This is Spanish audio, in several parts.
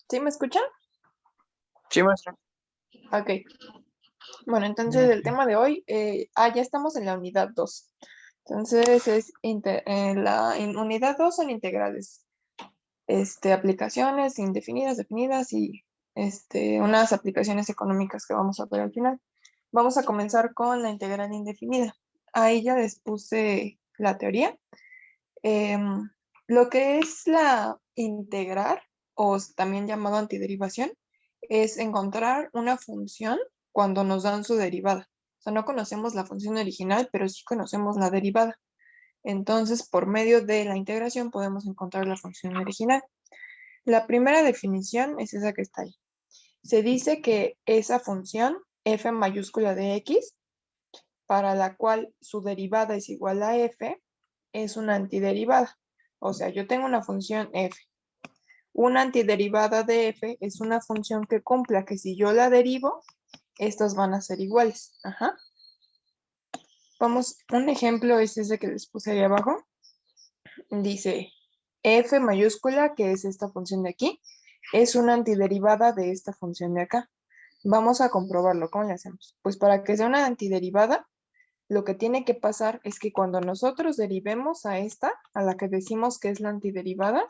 ¿Sí me escuchan? Sí, maestra. Ok. Bueno, entonces el tema de hoy, ya estamos en la unidad 2. Entonces, en unidad 2 son integrales, aplicaciones indefinidas, definidas y unas aplicaciones económicas que vamos a ver al final. Vamos a comenzar con la integral indefinida. Ahí ya les puse la teoría. Lo que es la integral, o también llamado antiderivación, es encontrar una función cuando nos dan su derivada. O sea, no conocemos la función original, pero sí conocemos la derivada. Entonces, por medio de la integración podemos encontrar la función original. La primera definición es esa que está ahí. Se dice que esa función f mayúscula de x, para la cual su derivada es igual a f, es una antiderivada. O sea, yo tengo una función f. Una antiderivada de f es una función que cumpla que si yo la derivo, estas van a ser iguales. Ajá. Vamos, un ejemplo es ese que les puse ahí abajo. Dice f mayúscula, que es esta función de aquí, es una antiderivada de esta función de acá. Vamos a comprobarlo. ¿Cómo le hacemos? Pues para que sea una antiderivada, lo que tiene que pasar es que cuando nosotros derivemos a esta, a la que decimos que es la antiderivada,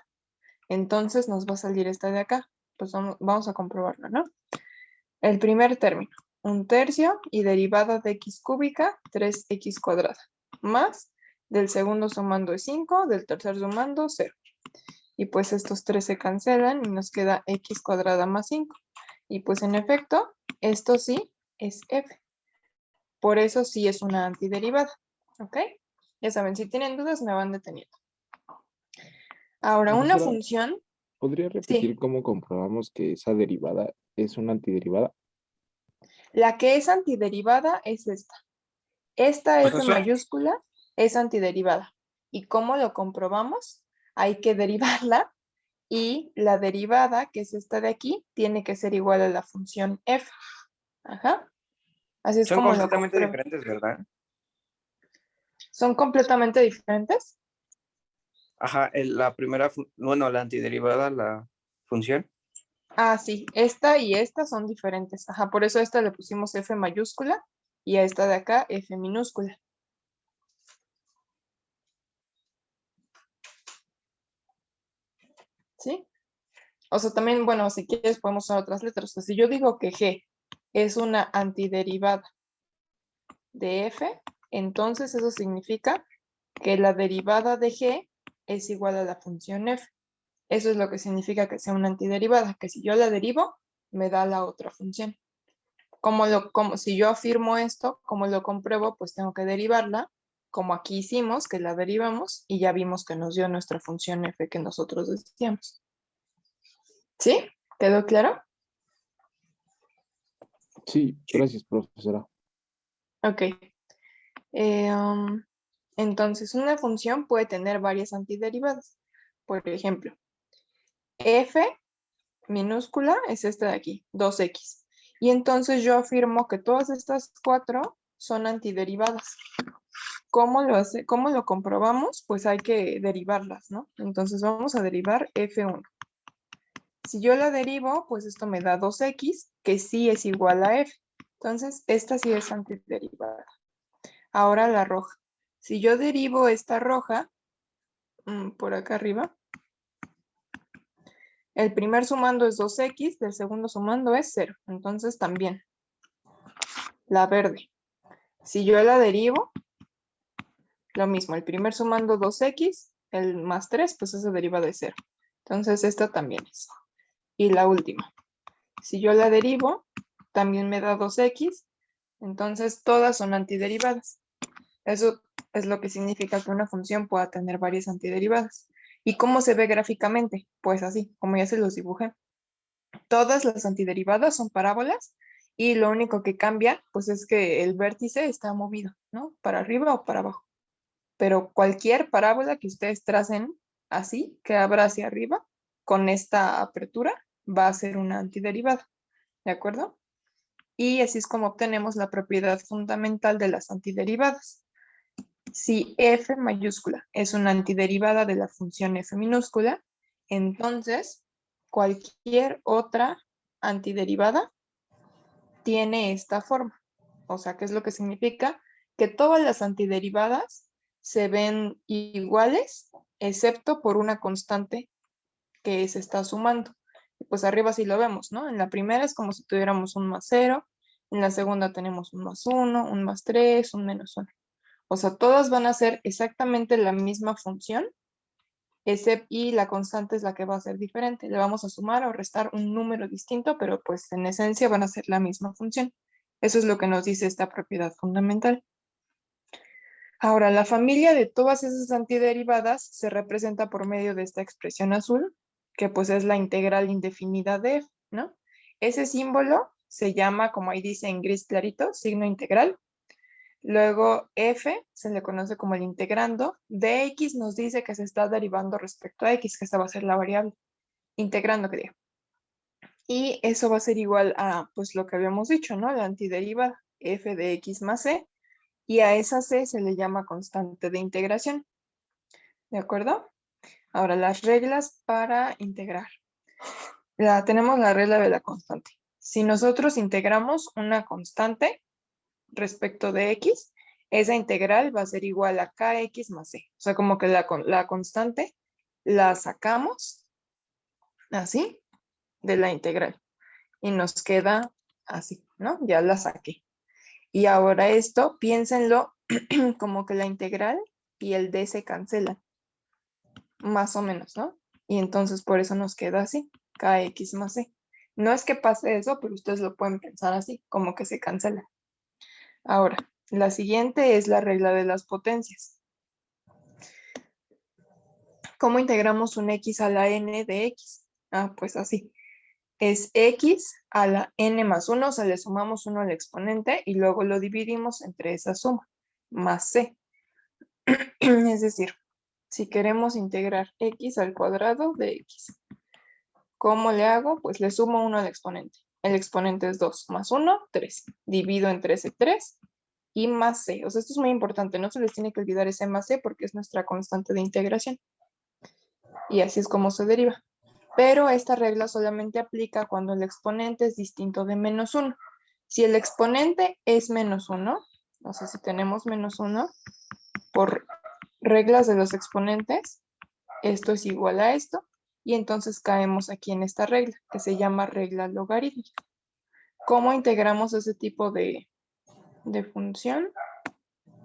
entonces nos va a salir esta de acá. Pues vamos a comprobarlo, ¿no? El primer término, 1/3 y derivada de x cúbica, 3x cuadrada, más del segundo sumando es 5, del tercer sumando 0. Y pues estos 3 se cancelan y nos queda x cuadrada más 5. Y pues en efecto, esto sí es f. Por eso sí es una antiderivada. ¿Ok? Ya saben, si tienen dudas me van deteniendo. Ahora, una Profesora, función, ¿podría sí, repetir cómo comprobamos que esa derivada es una antiderivada? la que es antiderivada es esta. Esta f Profesor, mayúscula es antiderivada. ¿Y cómo lo comprobamos? Hay que derivarla y la derivada, que es esta de aquí, tiene que ser igual a la función f. Ajá. Así es son como lo completamente compruebo. diferentes, ¿verdad? ¿Son completamente diferentes? Ajá, la primera, bueno, la antiderivada, la función. Ah, sí, esta y esta son diferentes. Ajá, por eso a esta le pusimos f mayúscula y a esta de acá f minúscula. ¿Sí? O sea, también, bueno, si quieres podemos usar otras letras. O sea, si yo digo que g es una antiderivada de f, entonces eso significa que la derivada de g es igual a la función f. Eso es lo que significa que sea una antiderivada, que si yo la derivo, me da la otra función. Como si yo afirmo esto, como lo compruebo, pues tengo que derivarla, como aquí hicimos, que la derivamos, y ya vimos que nos dio nuestra función f que nosotros decíamos. ¿Sí? ¿Quedó claro? Sí, gracias, profesora. Ok. Entonces, una función puede tener varias antiderivadas. Por ejemplo, f minúscula es esta de aquí, 2x. Y entonces yo afirmo que todas estas 4 son antiderivadas. ¿Cómo lo comprobamos? Pues hay que derivarlas, ¿no? Entonces vamos a derivar f1. Si yo la derivo, pues esto me da 2x, que sí es igual a f. Entonces, esta sí es antiderivada. Ahora la roja. Si yo derivo esta roja, por acá arriba, el primer sumando es 2x, el segundo sumando es 0. Entonces también. La verde. Si yo la derivo, lo mismo. El primer sumando 2x, el más 3, pues eso deriva de 0. Entonces esta también es. Y la última. Si yo la derivo, también me da 2x. Entonces todas son antiderivadas. Eso es lo que significa que una función pueda tener varias antiderivadas. ¿Y cómo se ve gráficamente? Pues así, como ya se los dibujé. Todas las antiderivadas son parábolas y lo único que cambia pues es que el vértice está movido, ¿no? Para arriba o para abajo. Pero cualquier parábola que ustedes tracen así, que abra hacia arriba, con esta apertura, va a ser una antiderivada, ¿de acuerdo? Y así es como obtenemos la propiedad fundamental de las antiderivadas. Si f mayúscula es una antiderivada de la función f minúscula, entonces cualquier otra antiderivada tiene esta forma. O sea, ¿qué es lo que significa? Que todas las antiderivadas se ven iguales, excepto por una constante que se está sumando. Pues arriba sí lo vemos, ¿no? En la primera es como si tuviéramos un más 0, en la segunda tenemos un más 1, un más 3, un menos 1. O sea, todas van a ser exactamente la misma función, y la constante es la que va a ser diferente. Le vamos a sumar o restar un número distinto, pero pues en esencia van a ser la misma función. Eso es lo que nos dice esta propiedad fundamental. Ahora, la familia de todas esas antiderivadas se representa por medio de esta expresión azul, que pues es la integral indefinida de f, ¿no? Ese símbolo se llama, como ahí dice en gris clarito, signo integral. Luego f se le conoce como el integrando. Dx nos dice que se está derivando respecto a x, que esta va a ser la variable. Integrando, que diga. Y eso va a ser igual a pues lo que habíamos dicho, ¿no? La antiderivada f de x más c. Y a esa c se le llama constante de integración. ¿De acuerdo? Ahora, las reglas para integrar. Tenemos la regla de la constante. Si nosotros integramos una constante respecto de x, esa integral va a ser igual a kx más c. O sea, como que la constante la sacamos así de la integral y nos queda así, ¿no? Ya la saqué. Y ahora esto, piénsenlo como que la integral y el d se cancelan, más o menos, ¿no? Y entonces por eso nos queda así, kx más c. No es que pase eso, pero ustedes lo pueden pensar así, como que se cancela. Ahora, la siguiente es la regla de las potencias. ¿Cómo integramos un x a la n de x? Pues así. Es x a la n más 1, o sea, le sumamos 1 al exponente y luego lo dividimos entre esa suma, más c. Es decir, si queremos integrar x al cuadrado de x, ¿cómo le hago? Pues le sumo 1 al exponente. El exponente es 2 más 1, 3. Divido entre ese 3 y más c. O sea, esto es muy importante. No se les tiene que olvidar ese más c porque es nuestra constante de integración. Y así es como se deriva. Pero esta regla solamente aplica cuando el exponente es distinto de menos 1. Si el exponente es menos 1, o sea, si tenemos menos 1, por reglas de los exponentes, esto es igual a esto, y entonces caemos aquí en esta regla, que se llama regla logarítmica. ¿Cómo integramos ese tipo de función?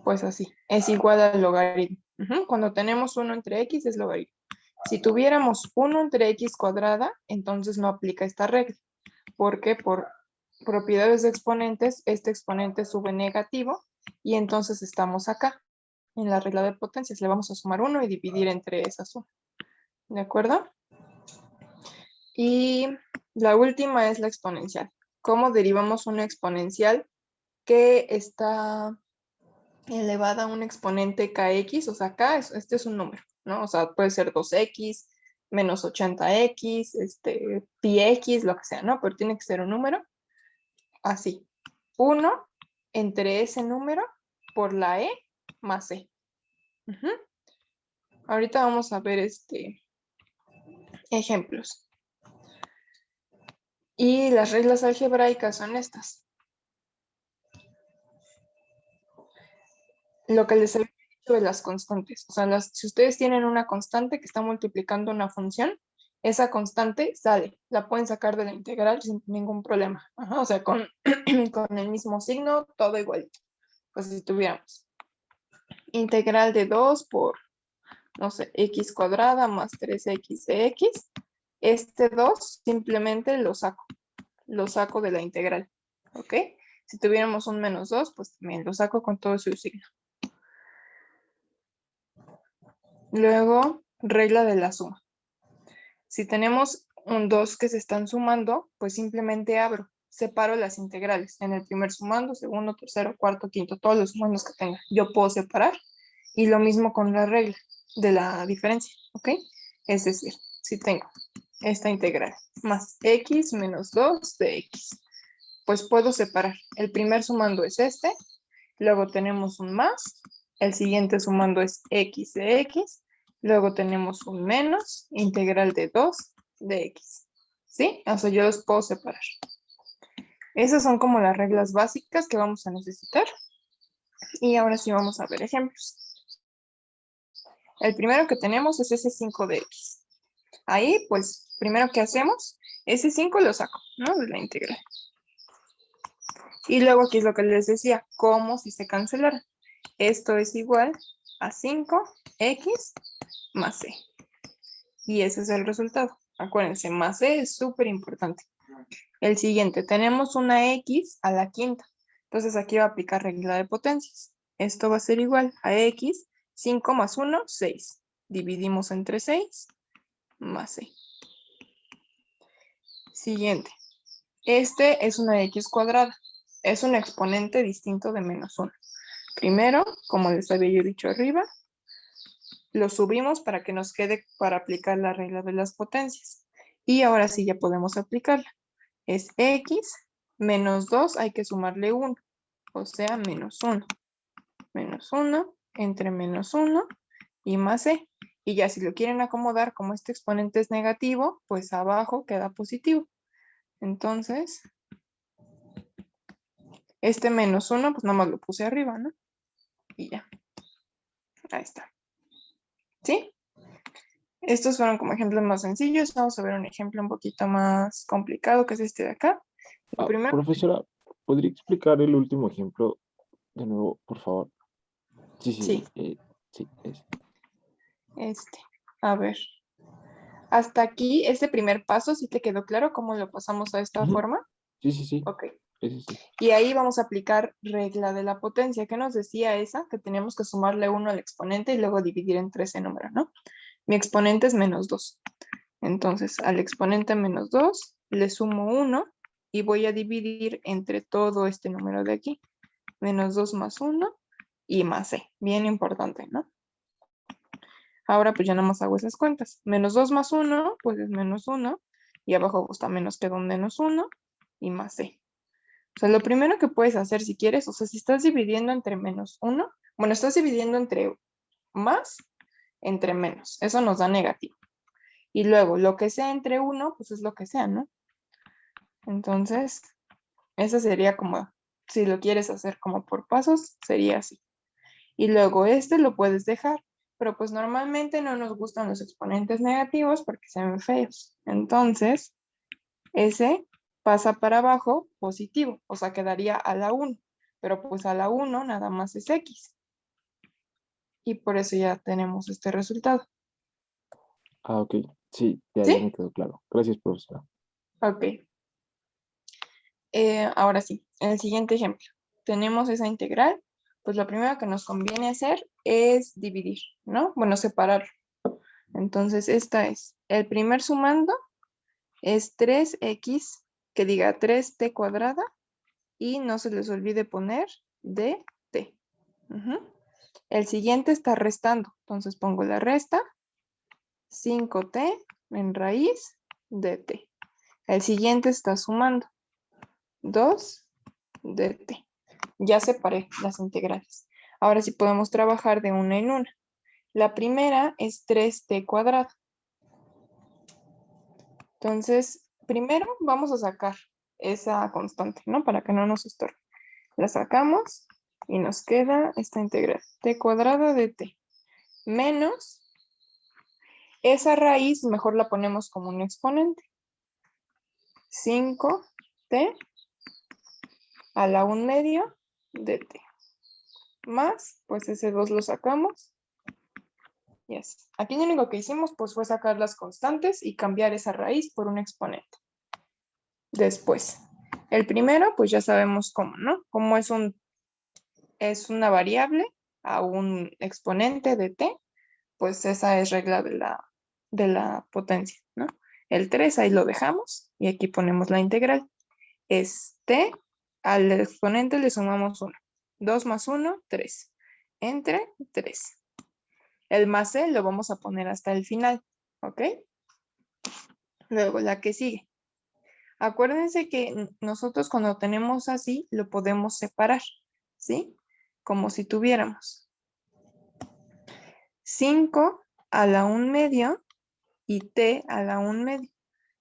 Pues así, es igual al logaritmo. Cuando tenemos 1 entre x es logaritmo. Si tuviéramos 1 entre x cuadrada, entonces no aplica esta regla, porque por propiedades de exponentes, este exponente sube negativo, y entonces estamos acá, en la regla de potencias. Le vamos a sumar 1 y dividir entre esa suma. ¿De acuerdo? Y la última es la exponencial. ¿Cómo derivamos una exponencial que está elevada a un exponente kx? O sea, k, este es un número, ¿no? O sea, puede ser 2x, menos 80x, πx, lo que sea, ¿no? Pero tiene que ser un número así. 1 entre ese número por la e más c. Ahorita vamos a ver ejemplos. Y las reglas algebraicas son estas. Lo que les había dicho de las constantes. O sea, si ustedes tienen una constante que está multiplicando una función, esa constante sale. La pueden sacar de la integral sin ningún problema. O sea, con el mismo signo, todo igualito. Pues si tuviéramos integral de 2 por, no sé, x cuadrada más 3x de x, este 2 simplemente lo saco de la integral, ¿ok? Si tuviéramos un menos 2, pues también lo saco con todo su signo. Luego, regla de la suma. Si tenemos un 2 que se están sumando, pues simplemente separo las integrales. En el primer sumando, segundo, tercero, cuarto, quinto, todos los sumandos que tenga. Yo puedo separar. Y lo mismo con la regla de la diferencia, ¿ok? Es decir, si tengo esta integral más x menos 2 de x, pues puedo separar. El primer sumando es este, luego tenemos un más, El siguiente sumando es x de x. Luego tenemos un menos, integral de 2 de x. ¿Sí? O sea, yo los puedo separar. Esas son como las reglas básicas que vamos a necesitar. Y ahora sí vamos a ver ejemplos. El primero que tenemos es ese 5 de x. Ahí, pues, primero que hacemos, ese 5 lo saco, ¿no? De la integral. Y luego aquí es lo que les decía, como si se cancelara. Esto es igual a 5x más c. Y ese es el resultado. Acuérdense, más c es súper importante. El siguiente, tenemos una x a la quinta. Entonces aquí va a aplicar regla de potencias. Esto va a ser igual a x, 5 más 1, 6. Dividimos entre 6 más c. Siguiente. Este es una x cuadrada. Es un exponente distinto de menos 1. Primero, como les había yo dicho arriba, lo subimos para que nos quede para aplicar la regla de las potencias. Y ahora sí ya podemos aplicarla. Es x menos 2, hay que sumarle 1. O sea, menos 1. Menos 1 entre menos 1 y más c. Y ya si lo quieren acomodar como este exponente es negativo, pues abajo queda positivo. Entonces, este menos 1, pues nada más lo puse arriba, ¿no? Y ya. Ahí está. ¿Sí? Estos fueron como ejemplos más sencillos. Vamos a ver un ejemplo un poquito más complicado, que es este de acá. Lo primero, Profesora, ¿podría explicar el último ejemplo de nuevo, por favor? Sí, sí, sí, es. a ver. Hasta aquí, este primer paso, ¿sí te quedó claro cómo lo pasamos a esta Ujú. forma? Sí. Ok. Ese sí. Y ahí vamos a aplicar regla de la potencia. ¿Qué nos decía esa? Que teníamos que sumarle 1 al exponente y luego dividir entre ese número, ¿no? Mi exponente es menos 2. Entonces, al exponente menos 2 le sumo 1 y voy a dividir entre todo este número de aquí. Menos 2 más 1 y más c. Bien importante, ¿no? Ahora pues ya nada más hago esas cuentas. Menos 2 más 1, pues es menos 1. Y abajo pues también nos queda un menos 1 y más c. O sea, lo primero que puedes hacer si quieres, o sea, si estás dividiendo entre menos 1, bueno, estás dividiendo entre más, entre menos. Eso nos da negativo. Y luego, lo que sea entre 1, pues es lo que sea, ¿no? Entonces, eso sería como, si lo quieres hacer como por pasos, sería así. Y luego este lo puedes dejar, pero pues normalmente no nos gustan los exponentes negativos porque se ven feos. Entonces, ese pasa para abajo positivo, o sea, quedaría a la 1, pero pues a la 1 nada más es x. Y por eso ya tenemos este resultado. Ok. Sí, ya me ¿Sí? quedó claro. Gracias, profesora. Ok. Ahora sí, el siguiente ejemplo. Tenemos esa integral, pues lo primero que nos conviene hacer es dividir, ¿no? Bueno, separar. Entonces, esta es, el primer sumando es 3x, que diga 3t cuadrada, y no se les olvide poner dt. El siguiente está restando, entonces pongo la resta, 5t en raíz de t. El siguiente está sumando, 2 dt. Ya separé las integrales. Ahora sí podemos trabajar de una en una. La primera es 3t cuadrada. Entonces, primero vamos a sacar esa constante, ¿no? Para que no nos estorbe. La sacamos y nos queda esta integral. T cuadrada de t menos esa raíz, mejor la ponemos como un exponente. 5t a la 1/2 de t. Más, pues ese 2 lo sacamos. Y así. Aquí lo único que hicimos pues fue sacar las constantes y cambiar esa raíz por un exponente. Después, el primero pues ya sabemos cómo, ¿no? Como es una variable a un exponente de t, pues esa es regla de la potencia, ¿no? El 3 ahí lo dejamos y aquí ponemos la integral. Es t, al exponente le sumamos 1. 2 más 1, 3. Entre 3. El más c lo vamos a poner hasta el final, ¿ok? Luego la que sigue. Acuérdense que nosotros cuando tenemos así, lo podemos separar, ¿sí? Como si tuviéramos 5 a la 1/2 y t a la 1/2,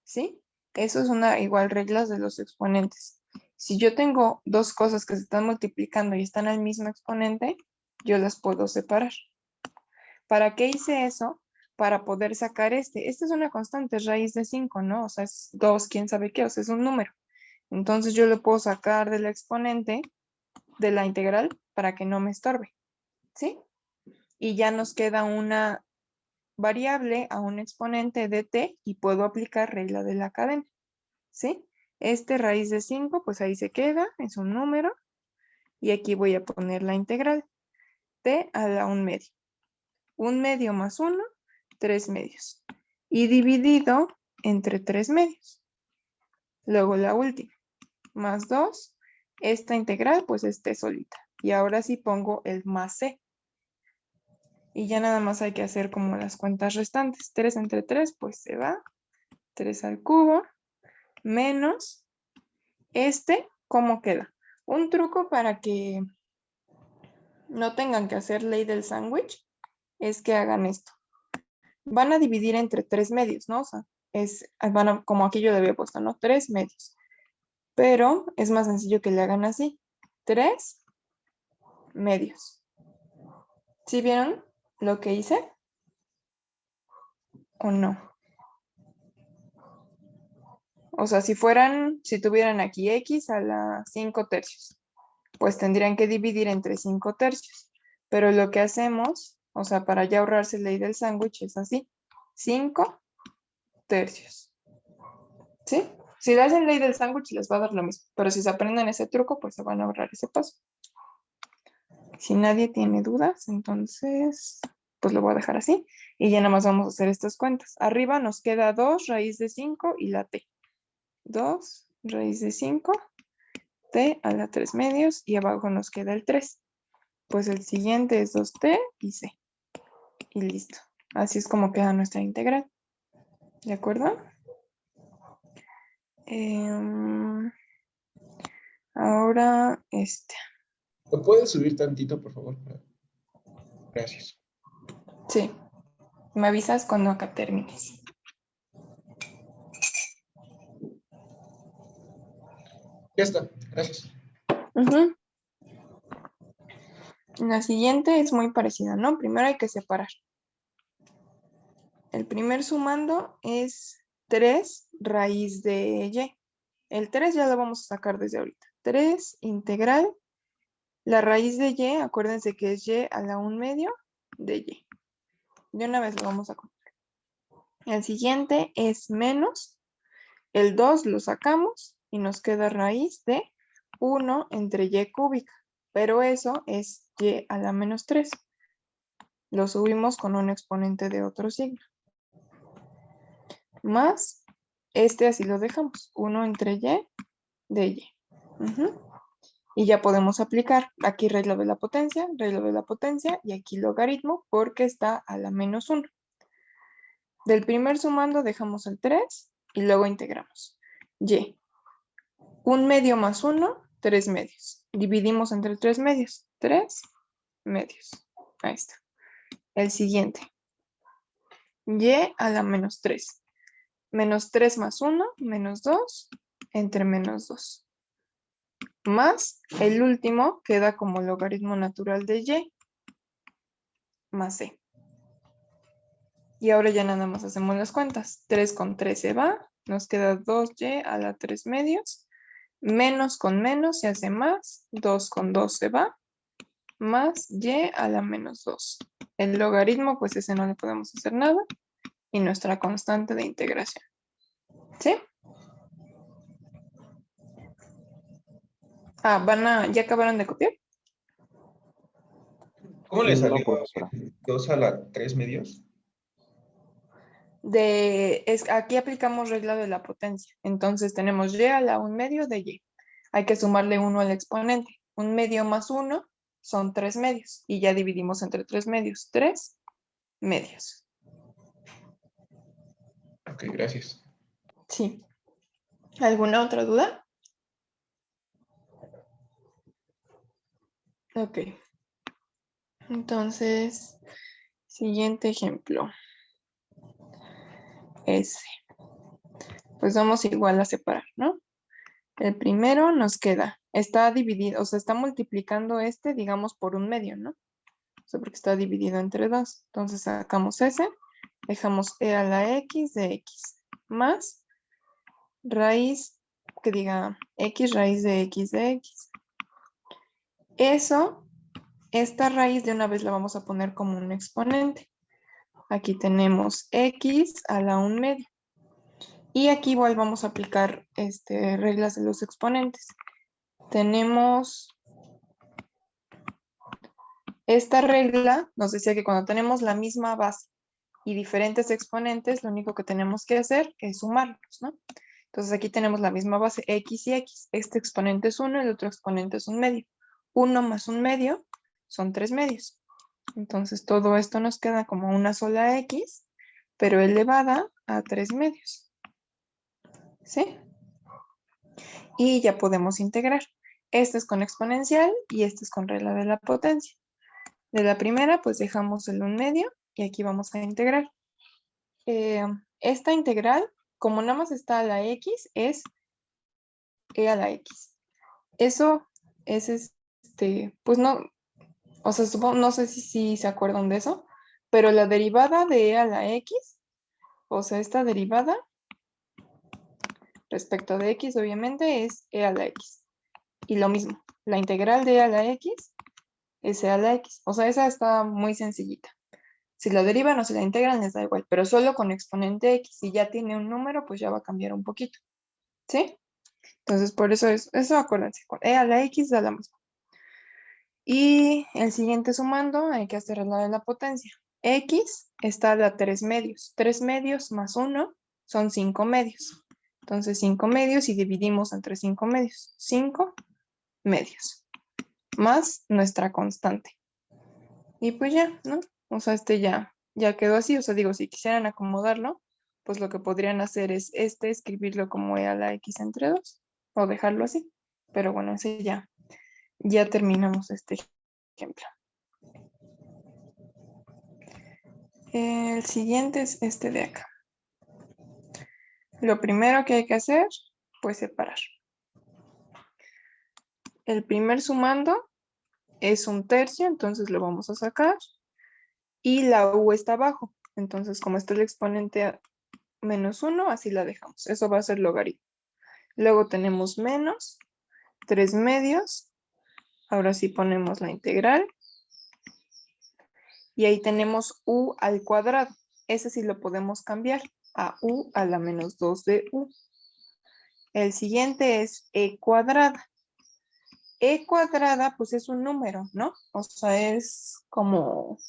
¿sí? Eso es una igual reglas de los exponentes. Si yo tengo dos cosas que se están multiplicando y están al mismo exponente, yo las puedo separar. ¿Para qué hice eso? Para poder sacar este. Esta es una constante, es raíz de 5, ¿no? O sea, es 2, quién sabe qué, o sea, es un número. Entonces yo lo puedo sacar del exponente de la integral para que no me estorbe, ¿sí? Y ya nos queda una variable a un exponente de t y puedo aplicar regla de la cadena, ¿sí? Este raíz de 5, pues ahí se queda, es un número. Y aquí voy a poner la integral. T a la 1/2. 1/2 más 1, 3/2. Y dividido entre 3/2. Luego la última, más 2. Esta integral, pues es t solita. Y ahora sí pongo el más c. Y ya nada más hay que hacer como las cuentas restantes. 3 entre 3, pues se va. 3 al cubo, menos este, ¿cómo queda? Un truco para que no tengan que hacer ley del sándwich es que hagan esto. Van a dividir entre 3/2, ¿no? O sea, como aquí yo le había puesto, ¿no? 3/2. Pero es más sencillo que le hagan así. 3/2. ¿Sí vieron lo que hice? ¿O no? O sea, si tuvieran aquí x a la 5/3, pues tendrían que dividir entre 5/3. Pero lo que hacemos, o sea, para ya ahorrarse ley del sándwich es así. 5/3. ¿Sí? Si le hacen ley del sándwich les va a dar lo mismo. Pero si se aprenden ese truco, pues se van a ahorrar ese paso. Si nadie tiene dudas, entonces, pues lo voy a dejar así. Y ya nada más vamos a hacer estas cuentas. Arriba nos queda 2 raíz de 5 y la t. 2 raíz de 5, t a la 3/2 y abajo nos queda el 3. Pues el siguiente es 2t y c. Y listo. Así es como queda nuestra integral. ¿De acuerdo? Ahora, ¿Lo puedes subir tantito, por favor? Gracias. Sí. Me avisas cuando acá termines. Ya está, gracias. La siguiente es muy parecida, ¿no? Primero hay que separar. El primer sumando es 3 raíz de y. El 3 ya lo vamos a sacar desde ahorita. 3 integral. La raíz de y, acuérdense que es y a la 1/2 de y. De una vez lo vamos a contar. El siguiente es menos. El 2 lo sacamos y nos queda raíz de 1 entre y cúbica. Pero eso es y a la menos 3. Lo subimos con un exponente de otro signo. Más, así lo dejamos. 1 entre y de y. Y ya podemos aplicar aquí regla de la potencia y aquí logaritmo porque está a la menos 1. Del primer sumando dejamos el 3 y luego integramos. Y. 1/2 más 1, 3/2. Dividimos entre 3/2. 3/2. Ahí está. El siguiente. Y a la menos 3. Menos 3 más 1, menos 2, entre menos 2. Más el último queda como logaritmo natural de y más c. Y ahora ya nada más hacemos las cuentas. 3 con 3 se va, nos queda 2y a la 3/2. Menos con menos se hace más, 2 con 2 se va, más y a la menos 2. El logaritmo, pues ese no le podemos hacer nada. Y nuestra constante de integración. ¿Sí? ¿Ya acabaron de copiar? ¿Cómo le No, salió profesora. 2 a la 3/2? Aquí aplicamos regla de la potencia. Entonces tenemos y a la 1/2 de y. Hay que sumarle 1 al exponente. 1/2 más 1 son 3/2. Y ya dividimos entre 3/2. 3/2. Ok, gracias. Sí. ¿Alguna otra duda? Ok. Entonces, Siguiente ejemplo. Ese. Pues vamos igual a separar, ¿no? El primero nos queda, está dividido, o sea, está multiplicando este, digamos, por un medio, ¿no? O sea, porque está dividido entre 2. Entonces sacamos ese, dejamos e a la x de x, más raíz, que diga x raíz de x de x. Eso, esta raíz de una vez la vamos a poner como un exponente. Aquí tenemos x a la 1/2. Y aquí igual vamos a aplicar reglas de los exponentes. Tenemos esta regla, nos decía que cuando tenemos la misma base y diferentes exponentes, lo único que tenemos que hacer es sumarlos, ¿no? Entonces aquí tenemos la misma base x y x. Este exponente es 1, el otro exponente es 1/2. 1 más 1/2 son 3/2. Entonces todo esto nos queda como una sola x, pero elevada a 3/2. ¿Sí? Y ya podemos integrar. Este es con exponencial y este es con regla de la potencia. De la primera, pues dejamos el 1/2 y aquí vamos a integrar. Esta integral, como nada más está a la x, es e a la x. Eso es pues no, o sea, no sé si se acuerdan de eso, pero la derivada de e a la x, o sea, esta derivada respecto de x, obviamente, es e a la x. Y lo mismo, la integral de e a la x es e a la x. O sea, esa está muy sencillita. Si la derivan o si la integran les da igual, pero solo con exponente x. Si ya tiene un número, pues ya va a cambiar un poquito. ¿Sí? Entonces, por eso eso acuérdense, con e a la x da la misma. Y el siguiente sumando, hay que hacer la de la potencia. X está a la 3/2. 3/2 más 1 son 5/2. Entonces, 5/2 y dividimos entre 5/2. 5/2. Más nuestra constante. Y pues ya, ¿no? O sea, ya quedó así. O sea, digo, si quisieran acomodarlo, pues lo que podrían hacer es escribirlo como e a la x entre 2 o dejarlo así. Pero bueno, ese ya terminamos este ejemplo. El siguiente es este de acá. Lo primero que hay que hacer, pues separar. El primer sumando es 1/3, entonces lo vamos a sacar. Y la u está abajo. Entonces, como está el exponente -1, así la dejamos. Eso va a ser logaritmo. Luego tenemos menos 3/2. Ahora sí ponemos la integral. Y ahí tenemos u al cuadrado. Ese sí lo podemos cambiar a u a la -2 de u. El siguiente es e cuadrada. E cuadrada, pues es un número, ¿no? O sea, es como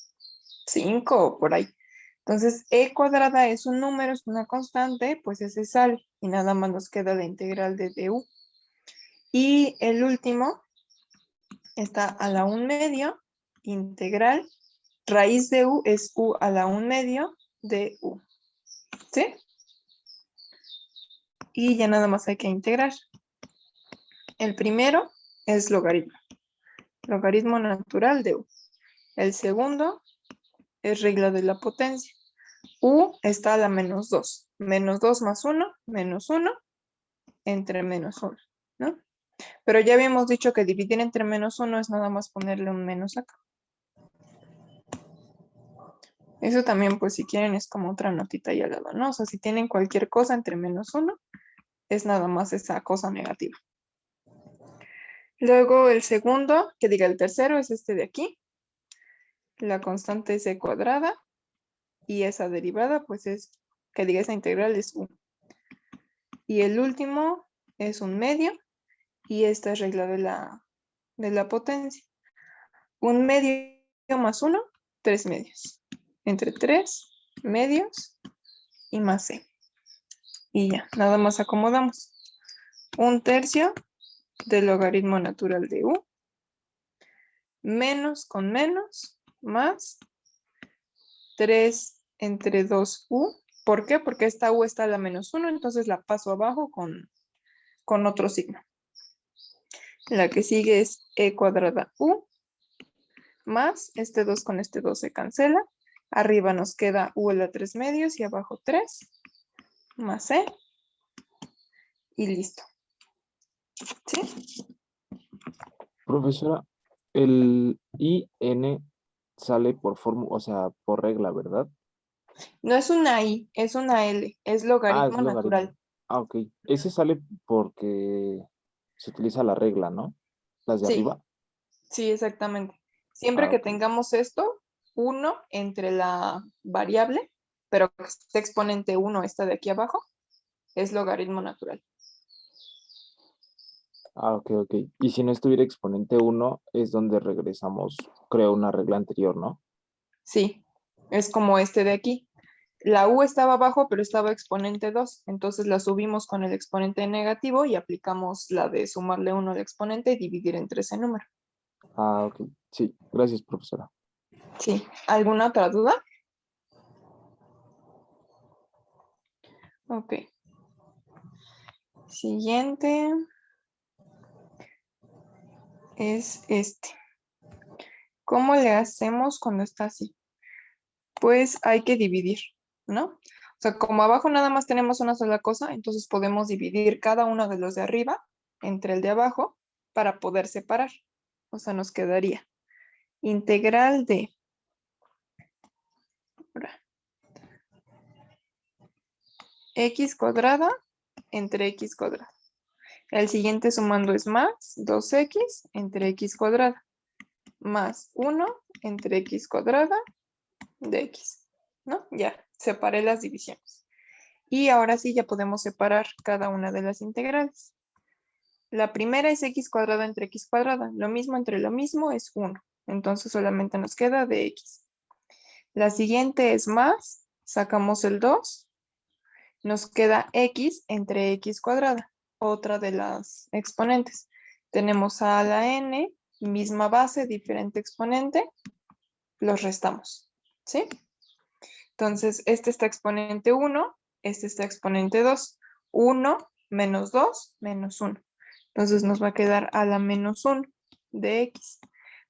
5 por ahí. Entonces, e cuadrada es un número, es una constante, pues ese sale. Y nada más nos queda la integral de du. Y el último está a la 1/2, integral. Raíz de u es u a la 1/2 de u. ¿Sí? Y ya nada más hay que integrar. El primero es logaritmo. Logaritmo natural de u. El segundo es regla de la potencia. U está a la -2. -2 más 1, -1 entre -1, ¿no? Pero ya habíamos dicho que dividir entre -1 es nada más ponerle un menos acá. Eso también, pues si quieren, es como otra notita ahí al lado, ¿no? O sea, si tienen cualquier cosa entre -1, es nada más esa cosa negativa. Luego el segundo, que diga el tercero, es este de aquí. La constante es e cuadrada. Y esa derivada, pues es, que diga esa integral es u. Y el último es 1/2. Y esta es regla de la potencia. 1/2 más 1, 3/2. Entre 3/2 y más c. Y ya, nada más acomodamos. 1/3 del logaritmo natural de u. Menos con menos, más 3 entre 2u. ¿Por qué? Porque esta u está a la -1, entonces la paso abajo con otro signo. La que sigue es e cuadrada u, más este 2 con este 2 se cancela, Arriba nos queda u a la 3 medios y abajo 3 más c. Y listo. ¿Sí? Profesora, el IN sale por fórmula, o sea, por regla, ¿verdad? No es una i, es una l. Es Ah, es logaritmo logaritmo. natural. Ah, ok. Ese sale porque se utiliza la regla, ¿no? Las de Sí, arriba. sí, exactamente. Siempre Ah, que ok. tengamos esto, 1 entre la variable, pero que esté exponente 1, esta de aquí abajo, es logaritmo natural. Ah, ok, ok. Y si no estuviera exponente uno es donde regresamos, creo, una regla anterior, ¿no? Sí, es como este de aquí. La u estaba abajo, pero estaba exponente 2. Entonces la subimos con el exponente negativo y aplicamos la de sumarle 1 al exponente y dividir entre ese número. Ah, ok. Sí, gracias, profesora. Sí. ¿Alguna otra duda? Ok. Siguiente es este. ¿Cómo le hacemos cuando está así? Pues hay que dividir, ¿no? O sea, como abajo nada más tenemos una sola cosa, entonces podemos dividir cada uno de los de arriba entre el de abajo para poder separar. O sea, nos quedaría integral de x cuadrada entre x cuadrada. El siguiente sumando es más 2x entre x cuadrada más 1 entre x cuadrada de x, ¿no? Ya, separé las divisiones. Y ahora sí ya podemos separar cada una de las integrales. La primera es x cuadrada entre x cuadrada. Lo mismo entre lo mismo es 1. Entonces solamente nos queda de x. La siguiente es más, sacamos el 2. Nos queda x entre x cuadrada, otra de las exponentes. Tenemos a la n, misma base, diferente exponente, los restamos, ¿sí? Entonces, este está exponente 1, este está exponente 2. 1 menos 2 menos 1. Entonces nos va a quedar a la menos 1 de x.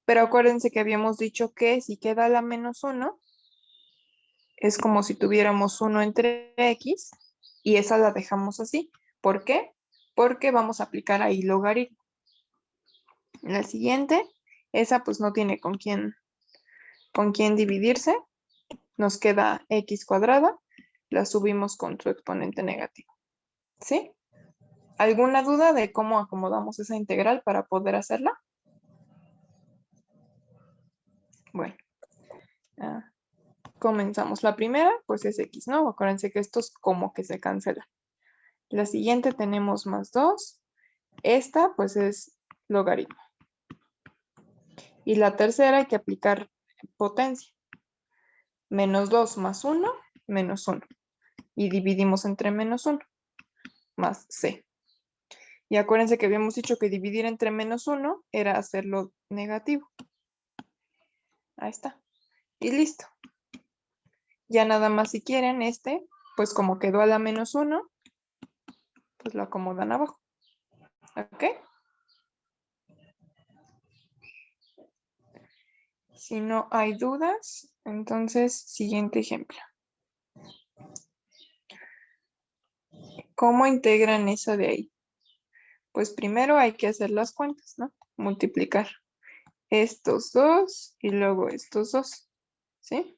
Pero acuérdense que habíamos dicho que si queda a la menos 1, es como si tuviéramos 1 entre x y esa la dejamos así. ¿Por qué? Porque vamos a aplicar ahí logaritmo. La siguiente, esa pues no tiene con quién dividirse. Nos queda x cuadrada, la subimos con su exponente negativo. ¿Sí? ¿Alguna duda de cómo acomodamos esa integral para poder hacerla? Bueno, comenzamos. La primera, pues es x, ¿no? Acuérdense que esto es como que se cancela. La siguiente tenemos más 2. Esta, pues es logaritmo. Y la tercera hay que aplicar potencia. Menos 2 más 1, menos 1. Y dividimos entre menos 1, más c. Y acuérdense que habíamos dicho que dividir entre menos 1 era hacerlo negativo. Ahí está. Y listo. Ya nada más si quieren pues como quedó a la menos 1, pues lo acomodan abajo. ¿Ok? Si no hay dudas, entonces siguiente ejemplo. ¿Cómo integran eso de ahí? Pues primero hay que hacer las cuentas, ¿no? Multiplicar estos dos y luego estos dos, ¿sí?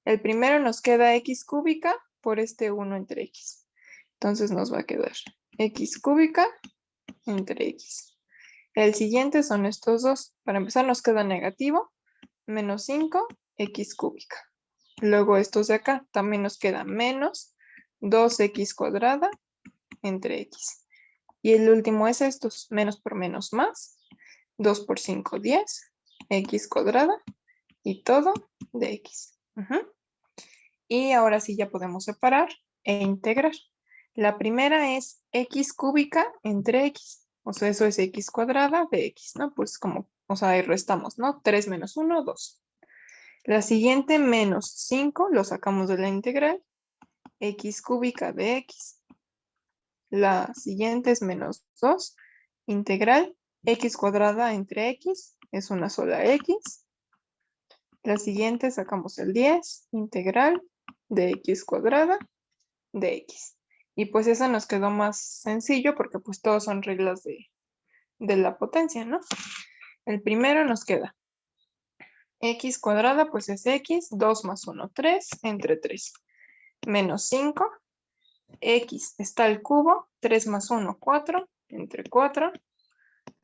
El primero nos queda x cúbica por este 1 entre x. Entonces nos va a quedar x cúbica entre x. El siguiente son estos dos. Para empezar nos queda negativo, menos 5, x cúbica. Luego estos de acá también nos queda menos 2x cuadrada entre x. Y el último es estos, menos por menos más, 2 por 5, 10, x cuadrada y todo de x. Y ahora sí ya podemos separar e integrar. La primera es x cúbica entre x. O sea, eso es x cuadrada de x, ¿no? Pues como, o sea, ahí restamos, ¿no? 3 menos 1, 2. La siguiente, menos 5, lo sacamos de la integral. X cúbica de x. La siguiente es menos 2. Integral x cuadrada entre x. Es una sola x. La siguiente sacamos el 10, integral de x cuadrada de x. Y pues eso nos quedó más sencillo porque pues todos son reglas de la potencia, ¿no? El primero nos queda x cuadrada, pues es x, 2 más 1, 3, entre 3. Menos 5, x está al cubo, 3 más 1, 4, entre 4.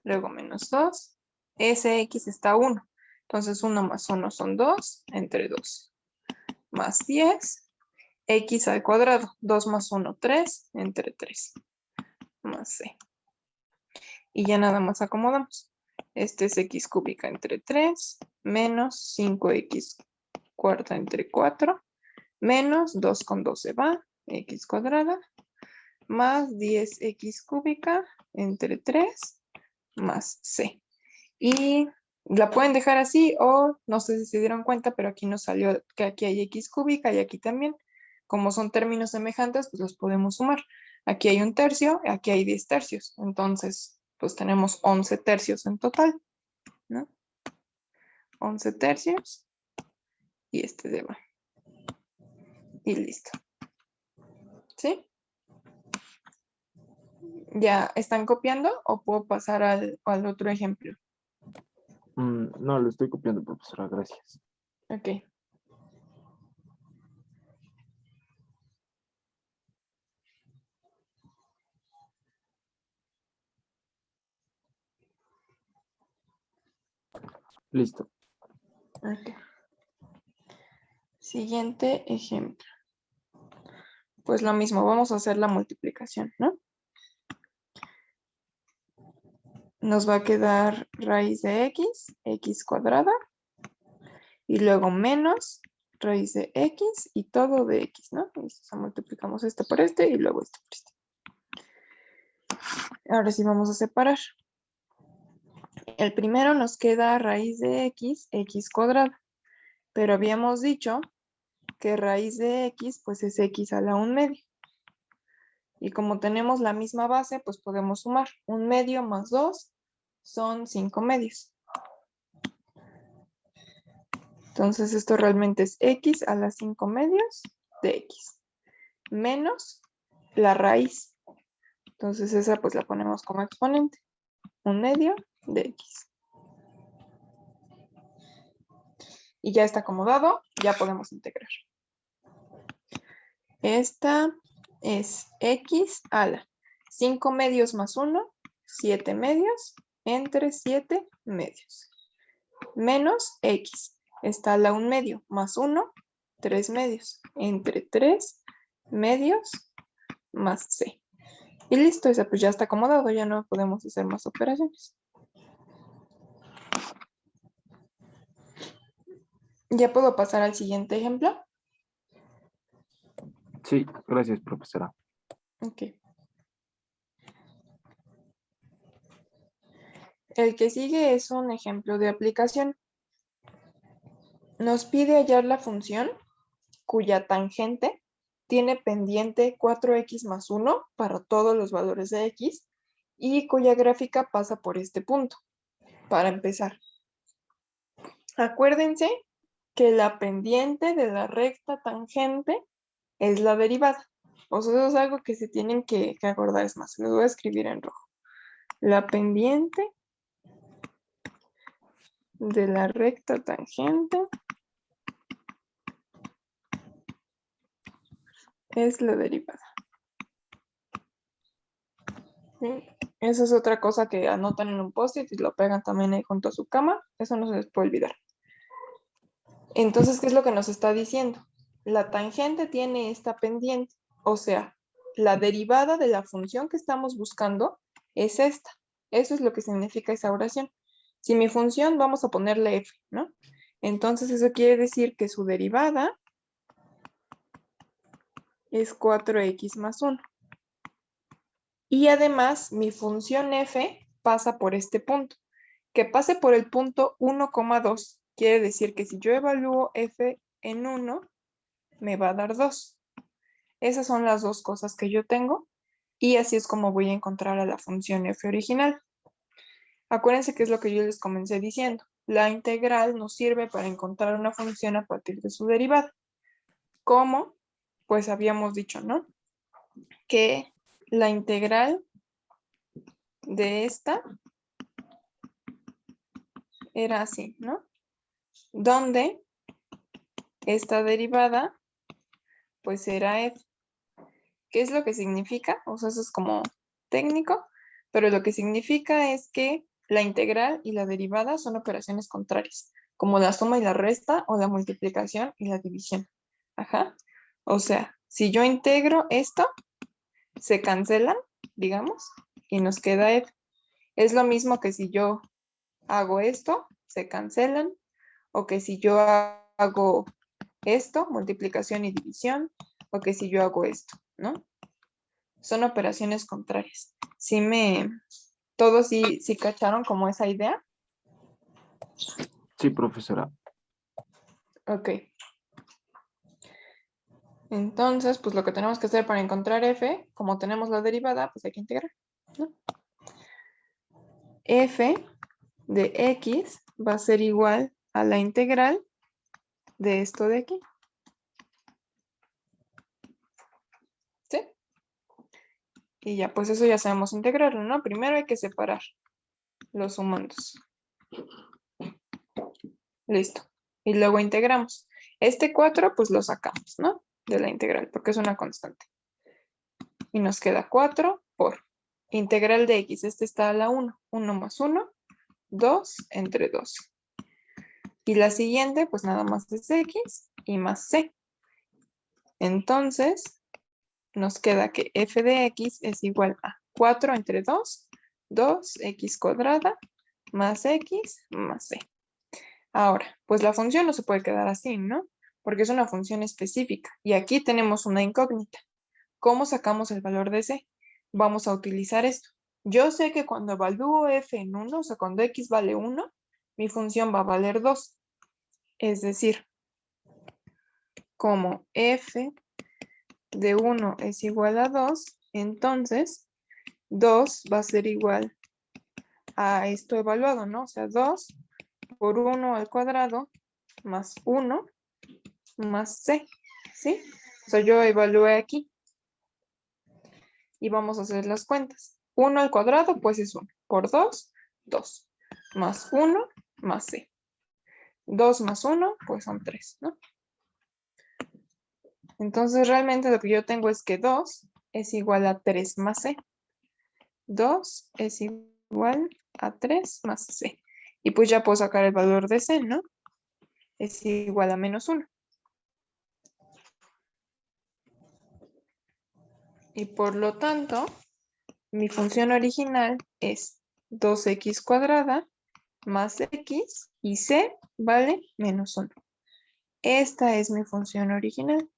Luego menos 2, ese x está a 1. Entonces 1 más 1 son 2, entre 2. Más 10, x al cuadrado, 2 más 1, 3, entre 3. Más c. Y ya nada más acomodamos. Este es x cúbica entre 3, menos 5x cuarta entre 4, menos 2 con 2 se va, x cuadrada, más 10x cúbica entre 3, más c. Y la pueden dejar así o no sé si se dieron cuenta, pero aquí nos salió que aquí hay x cúbica y aquí también. Como son términos semejantes, pues los podemos sumar. Aquí hay 1/3, aquí hay 10 tercios. Entonces, pues tenemos 11 tercios en total, ¿no? 11 tercios y este de va. Y listo. ¿Sí? ¿Ya están copiando o puedo pasar al otro ejemplo? No, lo estoy copiando, profesora, gracias. Ok. Listo. Ok. Siguiente ejemplo. Pues lo mismo, vamos a hacer la multiplicación, ¿no? Nos va a quedar raíz de x, x cuadrada, y luego menos raíz de x y todo de x, ¿no? O sea, multiplicamos este por este y luego este por este. Ahora sí vamos a separar. El primero nos queda raíz de x, x cuadrada, pero habíamos dicho que raíz de x pues es x a la 1/2. Y como tenemos la misma base, pues podemos sumar. 1/2 más 2 son 5/2. Entonces esto realmente es x a la 5/2 de x. Menos la raíz. Entonces esa pues la ponemos como exponente. 1/2 de x. Y ya está acomodado, ya podemos integrar. Esta es x a la 5/2 más 1, 7/2 entre 7/2. Menos x está a la 1/2 más 1, 3/2 entre 3/2 más c. Y listo, esa pues ya está acomodado, ya no podemos hacer más operaciones. ¿Ya puedo pasar al siguiente ejemplo? Sí, gracias, profesora. Ok. El que sigue es un ejemplo de aplicación. Nos pide hallar la función cuya tangente tiene pendiente 4x más 1 para todos los valores de x y cuya gráfica pasa por este punto. Para empezar, acuérdense que la pendiente de la recta tangente es la derivada. O sea, eso es algo que se tienen que acordar. Es más, les voy a escribir en rojo. La pendiente de la recta tangente es la derivada. ¿Sí? Esa es otra cosa que anotan en un post-it y lo pegan también ahí junto a su cama. Eso no se les puede olvidar. Entonces, ¿qué es lo que nos está diciendo? La tangente tiene esta pendiente. O sea, la derivada de la función que estamos buscando es esta. Eso es lo que significa esa oración. Si mi función, vamos a ponerle f, ¿no? Entonces, eso quiere decir que su derivada es 4x más 1. Y además, mi función f pasa por este punto. Que pase por el punto 1,2 quiere decir que si yo evalúo f en 1, me va a dar 2. Esas son las dos cosas que yo tengo. Y así es como voy a encontrar a la función f original. Acuérdense que es lo que yo les comencé diciendo. la integral nos sirve para encontrar una función a partir de su derivada. ¿Cómo? Pues habíamos dicho, ¿no? Que la integral de esta era así, ¿no? Donde esta derivada pues era f. ¿Qué es lo que significa? O sea, eso es como técnico, pero lo que significa es que la integral y la derivada son operaciones contrarias, como la suma y la resta o la multiplicación y la división. Ajá. O sea, si yo integro esto, se cancelan, digamos, y nos queda f. Es lo mismo que si yo hago esto, se cancelan, o que si yo hago esto, multiplicación y división, o que si yo hago esto, ¿no? Son operaciones contrarias. Todos sí cacharon como esa idea. Sí, profesora. Ok. Entonces, pues lo que tenemos que hacer para encontrar f, como tenemos la derivada, pues hay que integrar, ¿no? F de x va a ser igual a la integral de esto de aquí. ¿Sí? Y ya, pues eso ya sabemos integrarlo, ¿no? Primero hay que separar los sumandos. Listo. Y luego integramos. Este 4, pues lo sacamos, ¿no? De la integral, porque es una constante. Y nos queda 4 por integral de x. Este está a la 1. 1 más 1, 2 entre 2. Y la siguiente, pues nada más es x y más c. Entonces, nos queda que f de x es igual a 4 entre 2, 2x cuadrada, más x más c. Ahora, pues la función no se puede quedar así, ¿no? Porque es una función específica. Y aquí tenemos una incógnita. ¿Cómo sacamos el valor de c? Vamos a utilizar esto. Yo sé que cuando evalúo f en 1, o sea, cuando x vale 1, mi función va a valer 2. Es decir, como f de 1 es igual a 2, entonces 2 va a ser igual a esto evaluado, ¿no? O sea, 2 por 1 al cuadrado más 1 más c, ¿sí? O sea, yo evalué aquí. Y vamos a hacer las cuentas. 1 al cuadrado, pues es 1. Por 2, 2. Más 1, más c. 2 más 1, pues son 3, ¿no? Entonces, realmente lo que yo tengo es que 2 es igual a 3 más c. 2 es igual a 3 más c. Y pues ya puedo sacar el valor de c, ¿no? Es igual a menos 1. Y por lo tanto, mi función original es 2x cuadrada más x y c vale menos 1. Esta es mi función original.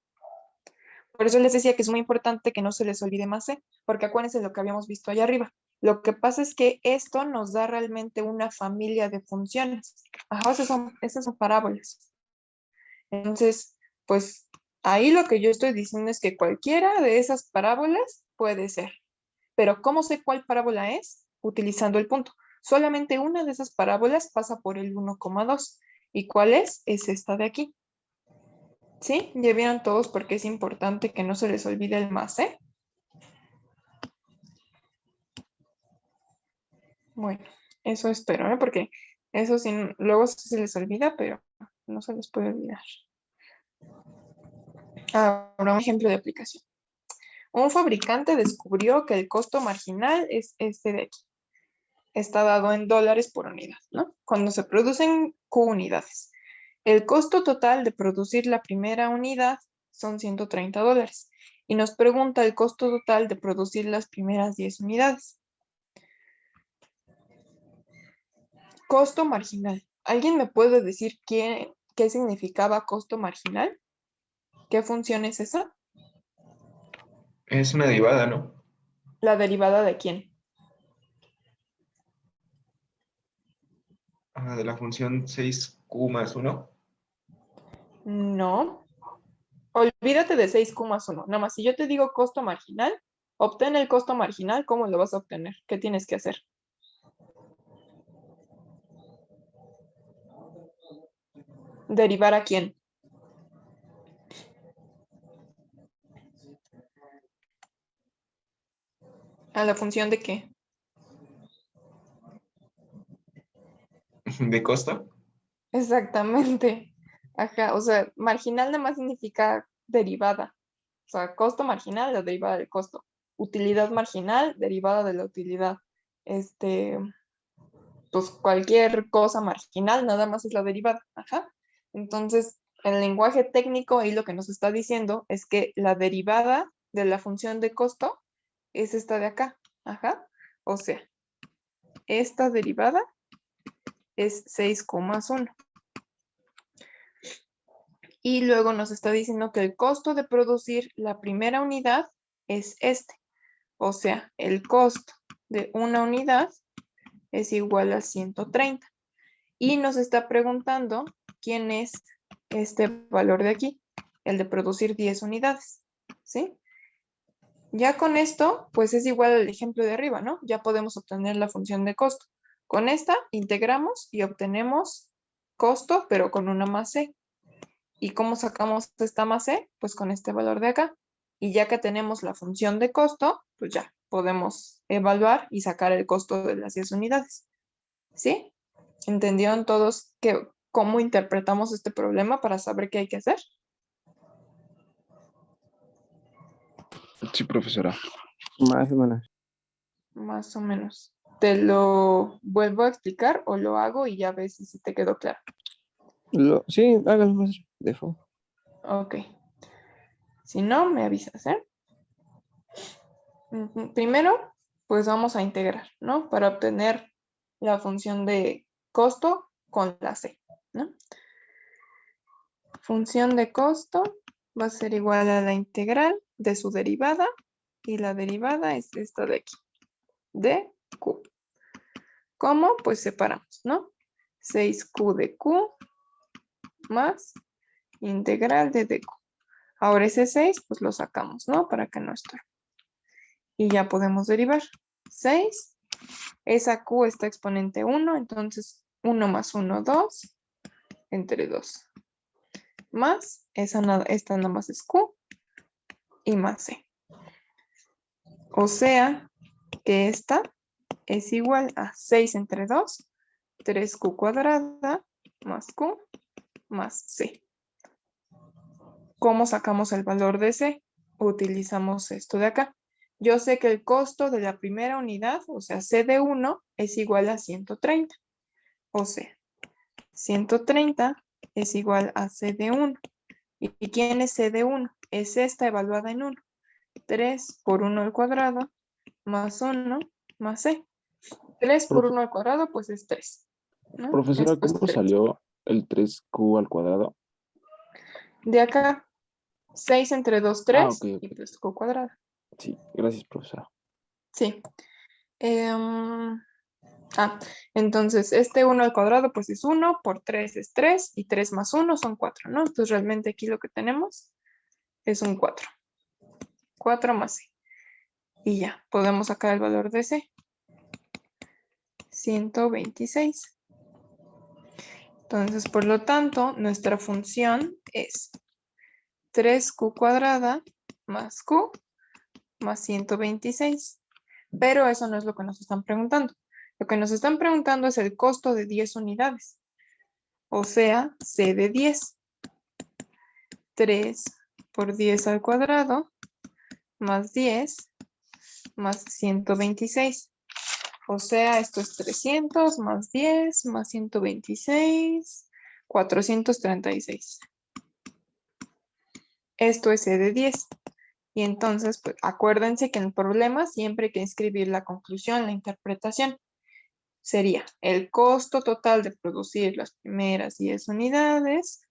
Por eso les decía que es muy importante que no se les olvide más c, porque acuérdense lo que habíamos visto allá arriba. Lo que pasa es que esto nos da realmente una familia de funciones. Ajá, esas son parábolas. Entonces, pues ahí lo que yo estoy diciendo es que cualquiera de esas parábolas puede ser. Pero ¿cómo sé cuál parábola es? Utilizando el punto. Solamente una de esas parábolas pasa por el 1,2. ¿Y cuál es? Es esta de aquí. ¿Sí? ¿Ya vieron todos por qué es importante que no se les olvide el más c? Bueno, eso espero, ¿eh? Porque eso sí, luego sí se les olvida, pero no se les puede olvidar. Ahora un ejemplo de aplicación. Un fabricante descubrió que el costo marginal es este de aquí. Está dado en dólares por unidad, ¿no? Cuando se producen Q unidades. El costo total de producir la primera unidad son $130. Y nos pregunta el costo total de producir las primeras 10 unidades. Costo marginal. ¿Alguien me puede decir qué significaba costo marginal? ¿Qué función es esa? Es una derivada, ¿no? ¿La derivada de quién? De la función 6q más 1. No. Olvídate de 6Q más 1. Nada más, si yo te digo costo marginal, obtén el costo marginal, ¿cómo lo vas a obtener? ¿Qué tienes que hacer? ¿Derivar a quién? ¿A la función de qué? ¿De costo? Exactamente. Ajá, o sea, marginal nada más significa derivada. O sea, costo marginal, la derivada del costo. Utilidad marginal, derivada de la utilidad. Este, pues cualquier cosa marginal, nada más es la derivada. Ajá. Entonces, el lenguaje técnico ahí lo que nos está diciendo es que la derivada de la función de costo es esta de acá. Ajá. O sea, esta derivada es 6,1. Y luego nos está diciendo que el costo de producir la primera unidad es este. O sea, el costo de una unidad es igual a 130. Y nos está preguntando quién es este valor de aquí, el de producir 10 unidades. ¿Sí? Ya con esto, pues es igual al ejemplo de arriba, ¿no? Ya podemos obtener la función de costo. Con esta integramos y obtenemos costo, pero con una más c. ¿Y cómo sacamos esta más c? Pues con este valor de acá. Y ya que tenemos la función de costo, pues ya podemos evaluar y sacar el costo de las 10 unidades. ¿Sí? ¿Entendieron todos cómo interpretamos este problema para saber qué hay que hacer? Sí, profesora. Más o menos. Más o menos. ¿Te lo vuelvo a explicar o lo hago y ya ves si te quedó claro? Sí, hágalo, maestro. De favor. Ok. Si no, me avisas, ¿eh? Primero, pues vamos a integrar, ¿no? Para obtener la función de costo con la c, ¿no? Función de costo va a ser igual a la integral de su derivada y la derivada es esta de aquí, de q. ¿Cómo? Pues separamos, ¿no? 6q de q más integral de dq. Ahora ese 6, pues lo sacamos, ¿no? Para que no estorbe. Y ya podemos derivar. 6, esa q está exponente 1, entonces 1 más 1, 2, entre 2. Más, esta nada más es q y más c. O sea que esta es igual a 6 entre 2, 3q cuadrada más q más c. ¿Cómo sacamos el valor de c? Utilizamos esto de acá. Yo sé que el costo de la primera unidad, o sea, c de 1, es igual a 130. O sea, 130 es igual a c de 1. ¿Y quién es c de 1? Es esta evaluada en 1. 3 por 1 al cuadrado más 1 más c. 3 por Profe- 1 al cuadrado, pues es 3. ¿No? profesora, Esto es ¿cómo 3. salió el 3q al cuadrado? De acá, 6 entre 2, Ah, ok, 3 y ok. pues q cuadrado. Sí, gracias, profesora. Sí. Entonces este 1 al cuadrado pues es 1, por 3 es 3 y 3 más 1 son 4, ¿no? Entonces realmente aquí lo que tenemos es un 4. 4 más c. Y ya, podemos sacar el valor de c. 126. Entonces, por lo tanto, nuestra función es 3q cuadrada más q más 126. Pero eso no es lo que nos están preguntando. Lo que nos están preguntando es el costo de 10 unidades. O sea, c de 10. 3 por 10 al cuadrado más 10 más 126. O sea, esto es 300 más 10 más 126, 436. Esto es c de 10. Y entonces, pues acuérdense que en el problema siempre hay que escribir la conclusión, la interpretación. Sería el costo total de producir las primeras 10 unidades.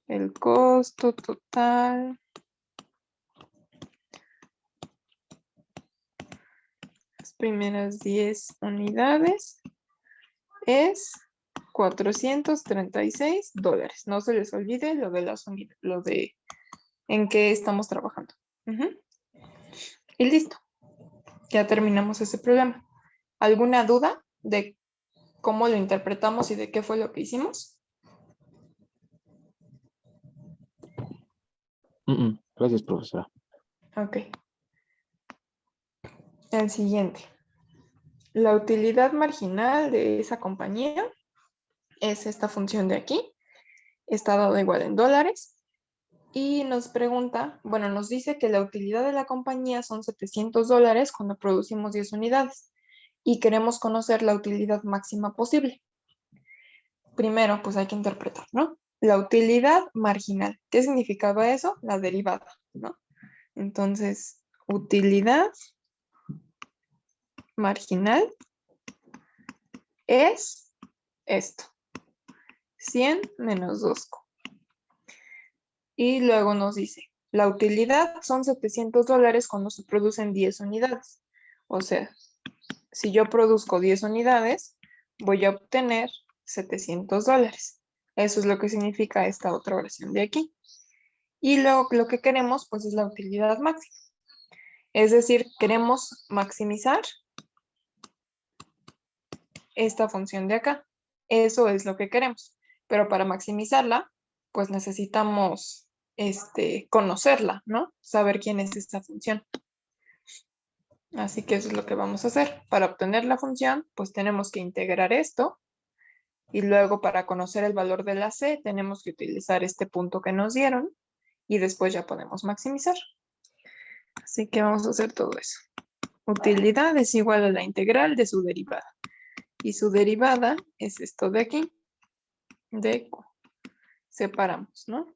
El costo total las primeras 10 unidades es $436. No se les olvide lo de las unidades, lo de en qué estamos trabajando. Y listo. Ya terminamos ese problema. ¿Alguna duda de cómo lo interpretamos y de qué fue lo que hicimos? Gracias, profesora. Ok. El siguiente. La utilidad marginal de esa compañía es esta función de aquí. Está dado igual en dólares. Y nos pregunta, bueno, nos dice que la utilidad de la compañía son $700 cuando producimos 10 unidades. Y queremos conocer la utilidad máxima posible. Primero, pues hay que interpretar, ¿no? La utilidad marginal. ¿Qué significaba eso? La derivada, ¿no? Entonces, utilidad marginal es esto. 100 menos 2Q. Y luego nos dice, la utilidad son $700 cuando se producen 10 unidades. O sea, si yo produzco 10 unidades, voy a obtener $700. Eso es lo que significa esta otra oración de aquí. Y luego lo que queremos, pues, es la utilidad máxima. Es decir, queremos maximizar esta función de acá. Eso es lo que queremos. Pero para maximizarla, pues necesitamos conocerla, ¿no? Saber quién es esta función. Así que eso es lo que vamos a hacer. Para obtener la función, pues tenemos que integrar esto. Y luego para conocer el valor de la C, tenemos que utilizar este punto que nos dieron. Y después ya podemos maximizar. Así que vamos a hacer todo eso. Utilidad es igual a la integral de su derivada. Y su derivada es esto de aquí, de Q. Separamos, ¿no?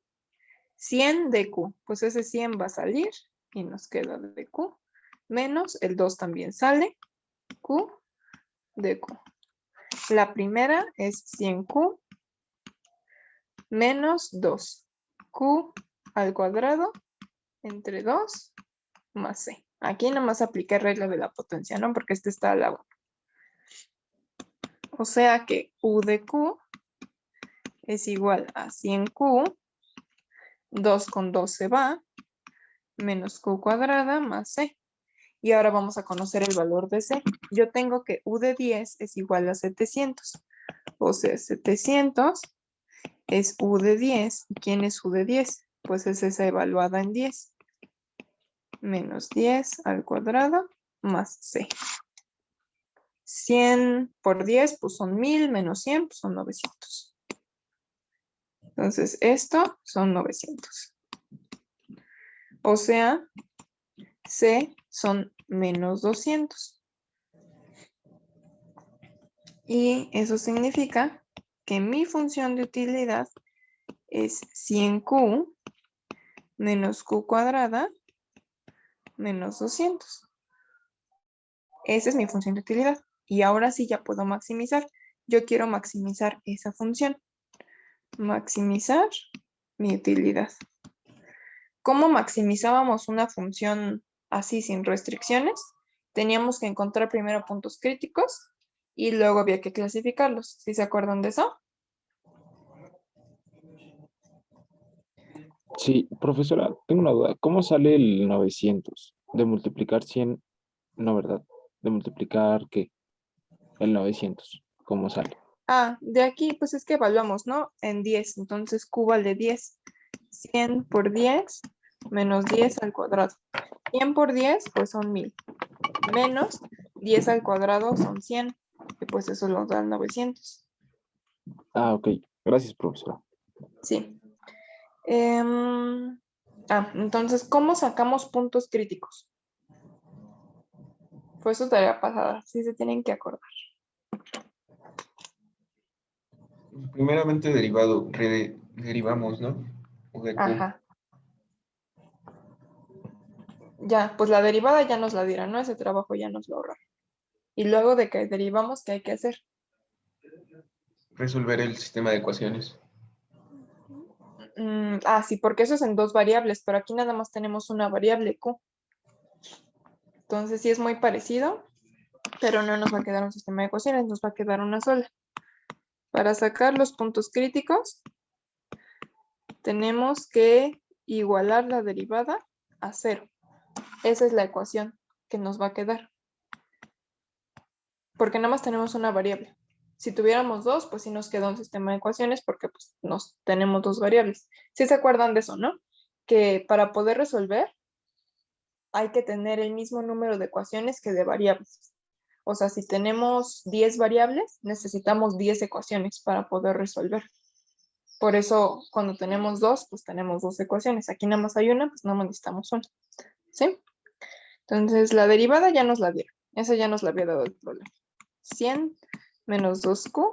100 de Q, pues ese 100 va a salir y nos queda de Q. Menos el 2 también sale, Q de Q. La primera es 100Q menos 2. Q al cuadrado entre 2 más C. Aquí nomás apliqué regla de la potencia, ¿no? Porque este está a la 1. O sea que U de Q es igual a 100Q, 2 con 2 se va, menos Q cuadrada más C. Y ahora vamos a conocer el valor de C. Yo tengo que U de 10 es igual a 700. O sea, 700 es U de 10. ¿Y quién es U de 10? Pues es esa evaluada en 10. Menos 10 al cuadrado más C. 100 por 10 pues son 1000, menos 100 pues son 900. Entonces esto son 900. O sea, C son menos 200. Y eso significa que mi función de utilidad es 100Q menos Q cuadrada menos 200. Esa es mi función de utilidad. Y ahora sí ya puedo maximizar. Yo quiero maximizar esa función. Maximizar mi utilidad. ¿Cómo maximizábamos una función así sin restricciones? Teníamos que encontrar primero puntos críticos y luego había que clasificarlos. ¿Sí se acuerdan de eso? Sí, profesora, tengo una duda. ¿Cómo sale el 900? De multiplicar 100, no, ¿verdad? De multiplicar, ¿qué? El 900. ¿Cómo sale? Ah, de aquí pues es que evaluamos, ¿no? En 10, entonces Q vale 10. 100 por 10 menos 10 al cuadrado. 100 por 10 pues son 1000. Menos 10 al cuadrado son 100. Y pues eso nos da 900. Ah, ok. Gracias, profesora. Sí. Entonces, ¿cómo sacamos puntos críticos? Fue su tarea pasada, sí se tienen que acordar. Primeramente derivamos, ¿no? U de Q. Ajá. Ya, pues la derivada ya nos la dieron, ¿no? Ese trabajo ya nos lo ahorraron. Y luego de que derivamos, ¿qué hay que hacer? Resolver el sistema de ecuaciones. Sí, porque eso es en dos variables, pero aquí nada más tenemos una variable Q. Entonces sí es muy parecido, pero no nos va a quedar un sistema de ecuaciones, nos va a quedar una sola. Para sacar los puntos críticos, tenemos que igualar la derivada a 0. Esa es la ecuación que nos va a quedar. Porque nada más tenemos una variable. Si tuviéramos dos, pues sí nos queda un sistema de ecuaciones porque pues tenemos dos variables. ¿Sí se acuerdan de eso, no? que para poder resolver hay que tener el mismo número de ecuaciones que de variables. O sea, si tenemos 10 variables, necesitamos 10 ecuaciones para poder resolver. Por eso, cuando tenemos 2, pues tenemos 2 ecuaciones. Aquí nada más hay una, pues nada más necesitamos una. ¿Sí? Entonces, la derivada ya nos la dieron. Esa ya nos la había dado el problema. 100 menos 2q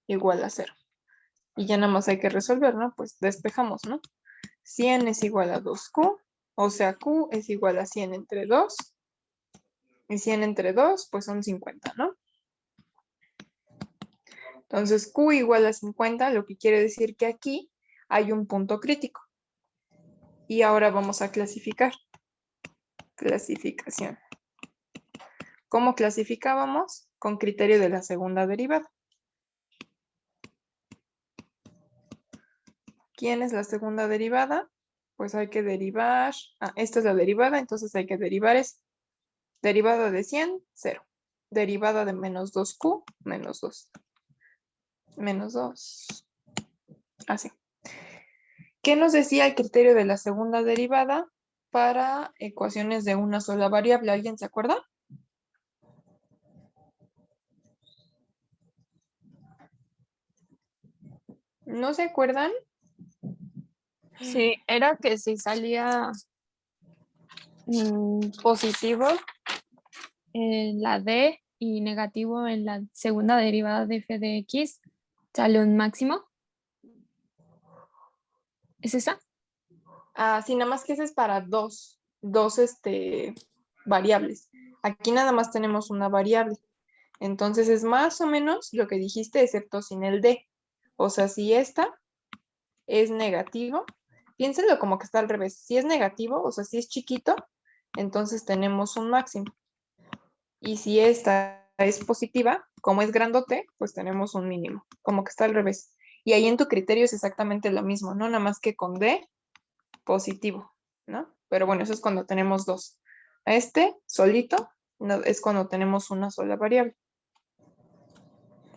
igual a 0. Y ya nada más hay que resolver, ¿no? Pues despejamos, ¿no? 100 es igual a 2q, o sea, q es igual a 100 entre 2. Y 100 entre 2, pues son 50, ¿no? Entonces, q igual a 50, lo que quiere decir que aquí hay un punto crítico. Y ahora vamos a clasificar. Clasificación. ¿Cómo clasificábamos? Con criterio de la segunda derivada. ¿Quién es la segunda derivada? Pues hay que derivar. Esta es la derivada, entonces hay que derivar es derivada de 100, 0. Derivada de menos 2q, menos 2. Menos 2. Así. ¿Qué nos decía el criterio de la segunda derivada para ecuaciones de una sola variable? ¿Alguien se acuerda? ¿No se acuerdan? Sí, era que si salía positivo en la D y negativo en la segunda derivada de f de x, sale un máximo. ¿Es esa? Sí, nada más que ese es para dos variables. Aquí nada más tenemos una variable. Entonces es más o menos lo que dijiste, excepto sin el D. O sea, si esta es negativo, piénsenlo como que está al revés. Si es negativo, o sea, si es chiquito, entonces tenemos un máximo. Y si esta es positiva, como es grandote, pues tenemos un mínimo, como que está al revés. Y ahí en tu criterio es exactamente lo mismo, ¿no? Nada más que con D positivo, ¿no? Pero bueno, eso es cuando tenemos dos. Este solito es cuando tenemos una sola variable.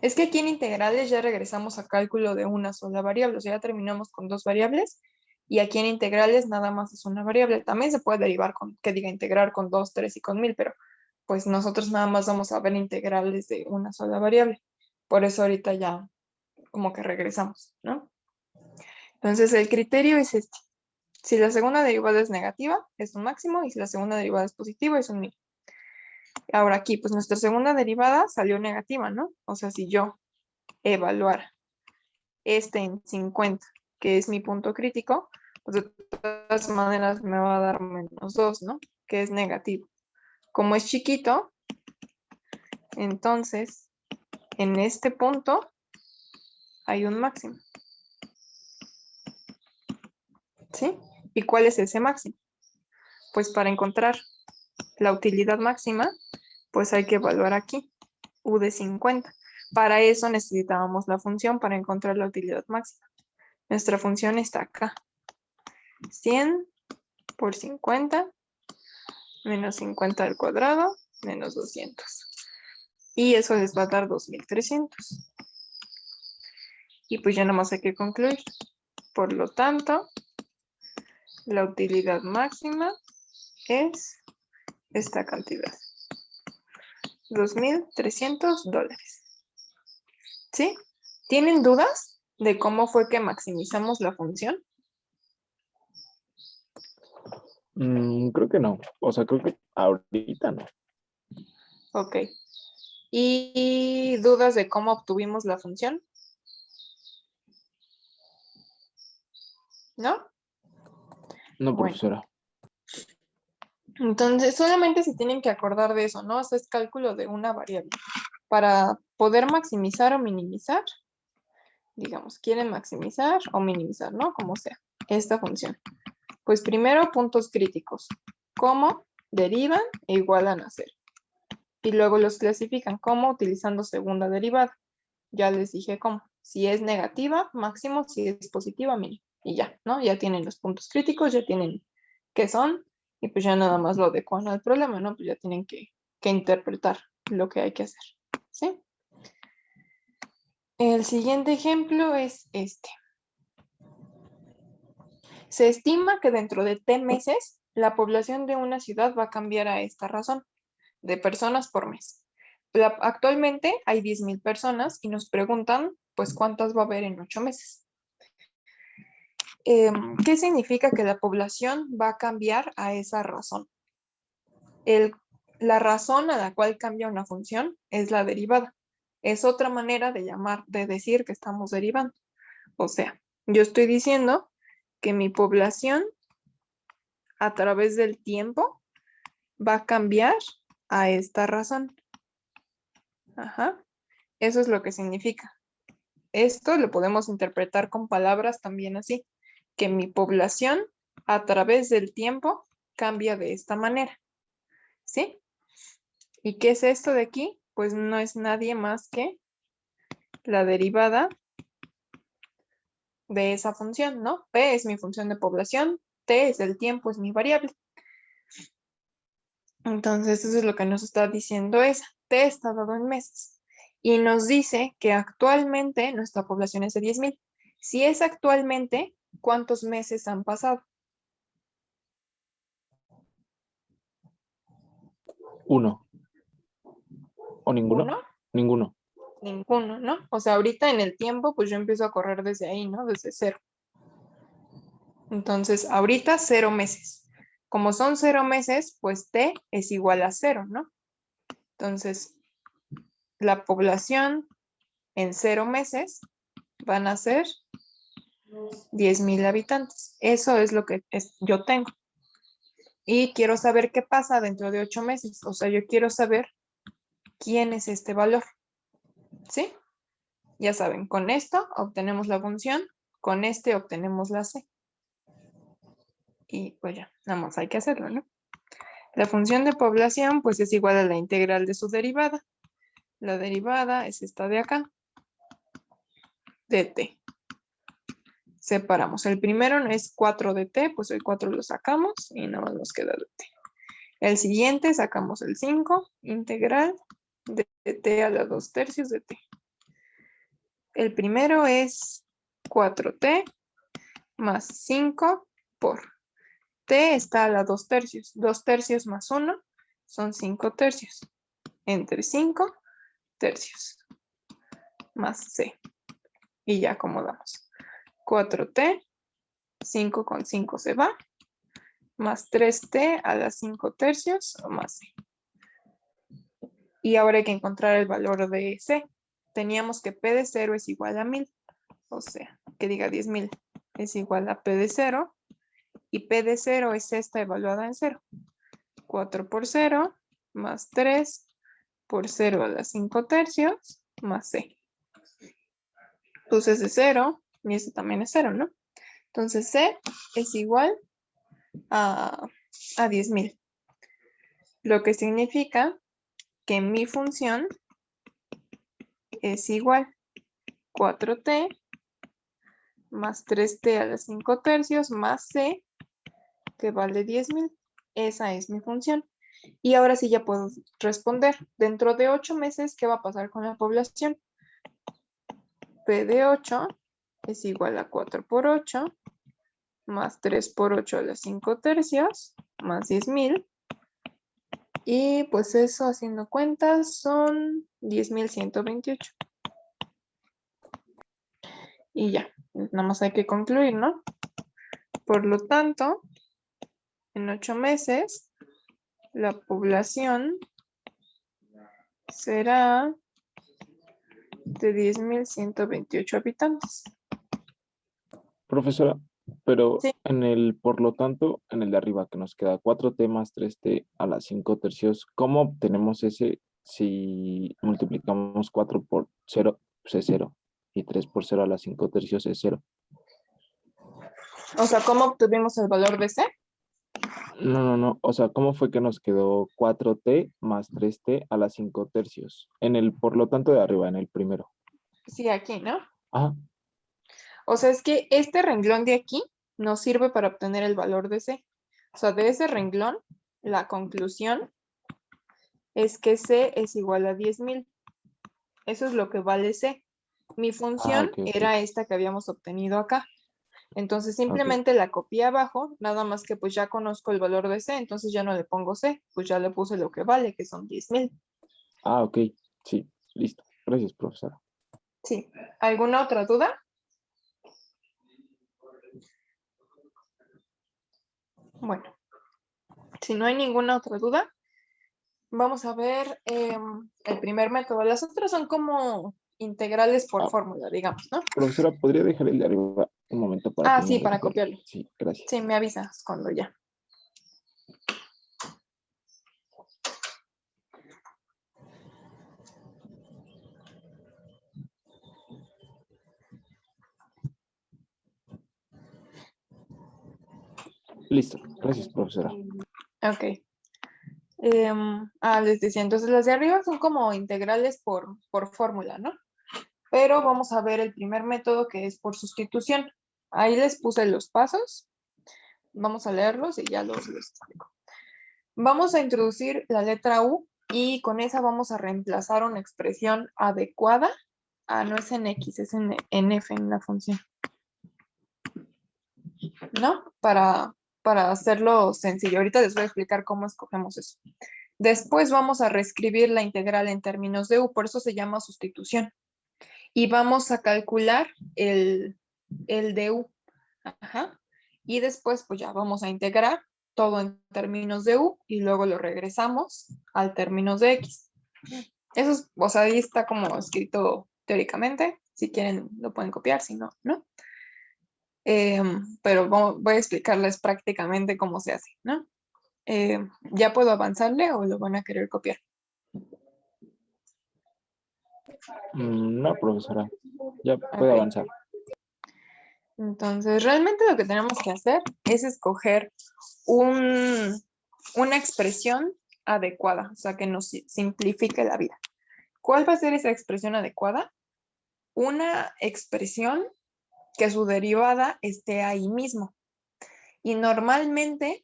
Es que aquí en integrales ya regresamos a cálculo de una sola variable, o sea, ya terminamos con dos variables y aquí en integrales nada más es una variable. También se puede derivar con, que diga integrar con 2, 3 y con 1000, pero pues nosotros nada más vamos a ver integrales de una sola variable. Por eso ahorita ya como que regresamos, ¿no? Entonces el criterio es este. Si la segunda derivada es negativa, es un máximo, y si la segunda derivada es positiva, es un mínimo. Ahora aquí, pues nuestra segunda derivada salió negativa, ¿no? O sea, si yo evaluara este en 50, que es mi punto crítico, pues de todas maneras me va a dar menos 2, ¿no? Que es negativo. Como es chiquito, entonces en este punto hay un máximo. ¿Sí? ¿Y cuál es ese máximo? Pues para encontrar la utilidad máxima, pues hay que evaluar aquí, u de 50. Para eso necesitábamos la función para encontrar la utilidad máxima. Nuestra función está acá. 100 por 50 menos 50 al cuadrado menos 200. Y eso les va a dar 2300. Y pues ya nomás hay que concluir. Por lo tanto, la utilidad máxima es esta cantidad. $2,300. ¿Sí? ¿Tienen dudas de cómo fue que maximizamos la función? Creo que no. O sea, creo que ahorita no. Ok. ¿Y dudas de cómo obtuvimos la función? ¿No? No, Bueno. profesora. Entonces, solamente se tienen que acordar de eso, ¿no? O sea, es cálculo de una variable. Para poder maximizar o minimizar, digamos, quieren maximizar o minimizar, ¿no? Como sea, esta función. Pues primero, puntos críticos. ¿Cómo derivan e igualan a 0? Y luego los clasifican. ¿Cómo? Utilizando segunda derivada. Ya les dije cómo. Si es negativa, máximo. Si es positiva, mínimo. Y ya, ¿no? Ya tienen los puntos críticos, ya tienen qué son. Y pues ya nada más lo adecuan al problema, ¿no? Pues ya tienen que interpretar lo que hay que hacer. ¿Sí? El siguiente ejemplo es este. Se estima que dentro de T meses, la población de una ciudad va a cambiar a esta razón, de personas por mes. Actualmente hay 10,000 personas y nos preguntan, pues, ¿cuántas va a haber en 8 meses? ¿Qué significa que la población va a cambiar a esa razón? La razón a la cual cambia una función es la derivada. Es otra manera de decir que estamos derivando. O sea, yo estoy diciendo que mi población a través del tiempo va a cambiar a esta razón. Ajá. Eso es lo que significa. Esto lo podemos interpretar con palabras también así, que mi población a través del tiempo cambia de esta manera. ¿Sí? ¿Y qué es esto de aquí? Pues no es nadie más que la derivada de esa función, ¿no? P es mi función de población, T es el tiempo, es mi variable. Entonces, eso es lo que nos está diciendo esa. T está dado en meses. Y nos dice que actualmente nuestra población es de 10,000. Si es actualmente, ¿cuántos meses han pasado? 1. ¿O ninguno? ¿Uno? Ninguno. Ninguno, ¿no? O sea, ahorita en el tiempo, pues yo empiezo a correr desde ahí, ¿no? Desde 0. Entonces, ahorita 0 meses. Como son 0 meses, pues T es igual a 0, ¿no? Entonces, la población en 0 meses van a ser 10,000 habitantes. Eso es lo que yo tengo. Y quiero saber qué pasa dentro de 8 meses. O sea, yo quiero saber quién es este valor. ¿Sí? Ya saben, con esto obtenemos la función, con este obtenemos la C. Y pues ya, nada más hay que hacerlo, ¿no? La función de población pues es igual a la integral de su derivada. La derivada es esta de acá, de t. Separamos. El primero es 4 de t, pues el 4 lo sacamos y nada más nos queda de t. El siguiente sacamos el 5, integral de t a la 2/3 de t. El primero es 4t más 5 por t está a la 2/3. 2/3 más 1 son 5/3. Entre 5 tercios más c. Y ya acomodamos. 4t, 5 con 5 se va, más 3t a la 5/3 más c. Y ahora hay que encontrar el valor de c. Teníamos que p de 0 es igual a 1000. O sea, que diga 10,000 es igual a p de 0. Y p de 0 es esta evaluada en 0. 4 por 0 más 3 por 0 a la 5/3 más c. Entonces es 0 y este también es 0, ¿no? Entonces c es igual a 10,000. Lo que significa que mi función es igual 4t más 3t a la 5/3 más c, que vale 10,000. Esa es mi función. Y ahora sí ya puedo responder. Dentro de 8 meses, ¿qué va a pasar con la población? P de 8 es igual a 4 por 8 más 3 por 8 a la 5/3 más 10,000. Y pues eso, haciendo cuentas, son 10,128. Y ya, nada más hay que concluir, ¿no? Por lo tanto, en 8 meses, la población será de 10,128 habitantes. Profesora, pero Sí. en el, por lo tanto, en el de arriba que nos queda 4t más 3t a la 5/3, ¿cómo obtenemos ese si multiplicamos 4 por 0, pues es 0, y 3 por 0 a la 5/3 es 0? O sea, ¿cómo obtuvimos el valor de C? No. O sea, ¿cómo fue que nos quedó 4t más 3t a la 5/3? En el, por lo tanto, de arriba, en el primero. Sí, aquí, ¿no? Ajá. O sea, es que este renglón de aquí nos sirve para obtener el valor de C. O sea, de ese renglón, la conclusión es que C es igual a 10,000. Eso es lo que vale C. Mi función Ok. era esta que habíamos obtenido acá. Entonces simplemente la copié abajo, nada más que pues ya conozco el valor de C, entonces ya no le pongo C, pues ya le puse lo que vale, que son 10,000. Ah, ok. Sí, listo. Gracias, profesora. Sí. ¿Alguna otra duda? Bueno, si no hay ninguna otra duda, vamos a ver el primer método. Las otras son como integrales por Ah. fórmula, digamos, ¿no? Profesora, ¿podría dejar el de arriba un momento para Ah, terminar sí, de para copiarlo? copiarlo. Sí, gracias. Sí, me avisas cuando ya. Listo. Gracias, profesora. Ok. Les decía, entonces las de arriba son como integrales por fórmula, ¿no? Pero vamos a ver el primer método que es por sustitución. Ahí les puse los pasos. Vamos a leerlos y ya los explico. Vamos a introducir la letra U y con esa vamos a reemplazar una expresión adecuada. Ah, no es en X, es en F en la función. ¿No? Para hacerlo sencillo. Ahorita les voy a explicar cómo escogemos eso. Después vamos a reescribir la integral en términos de U, por eso se llama sustitución. Y vamos a calcular el de U. Ajá. Y después pues ya vamos a integrar todo en términos de U y luego lo regresamos al términos de X. Eso es, o sea, ahí está como escrito teóricamente. Si quieren lo pueden copiar, si no, no. Pero voy a explicarles prácticamente cómo se hace, ¿no? ¿Ya puedo avanzarle o lo van a querer copiar? No, profesora. Ya puede Ok. avanzar. Entonces, realmente lo que tenemos que hacer es escoger una expresión adecuada, o sea, que nos simplifique la vida. ¿Cuál va a ser esa expresión adecuada? Una expresión que su derivada esté ahí mismo. Y normalmente,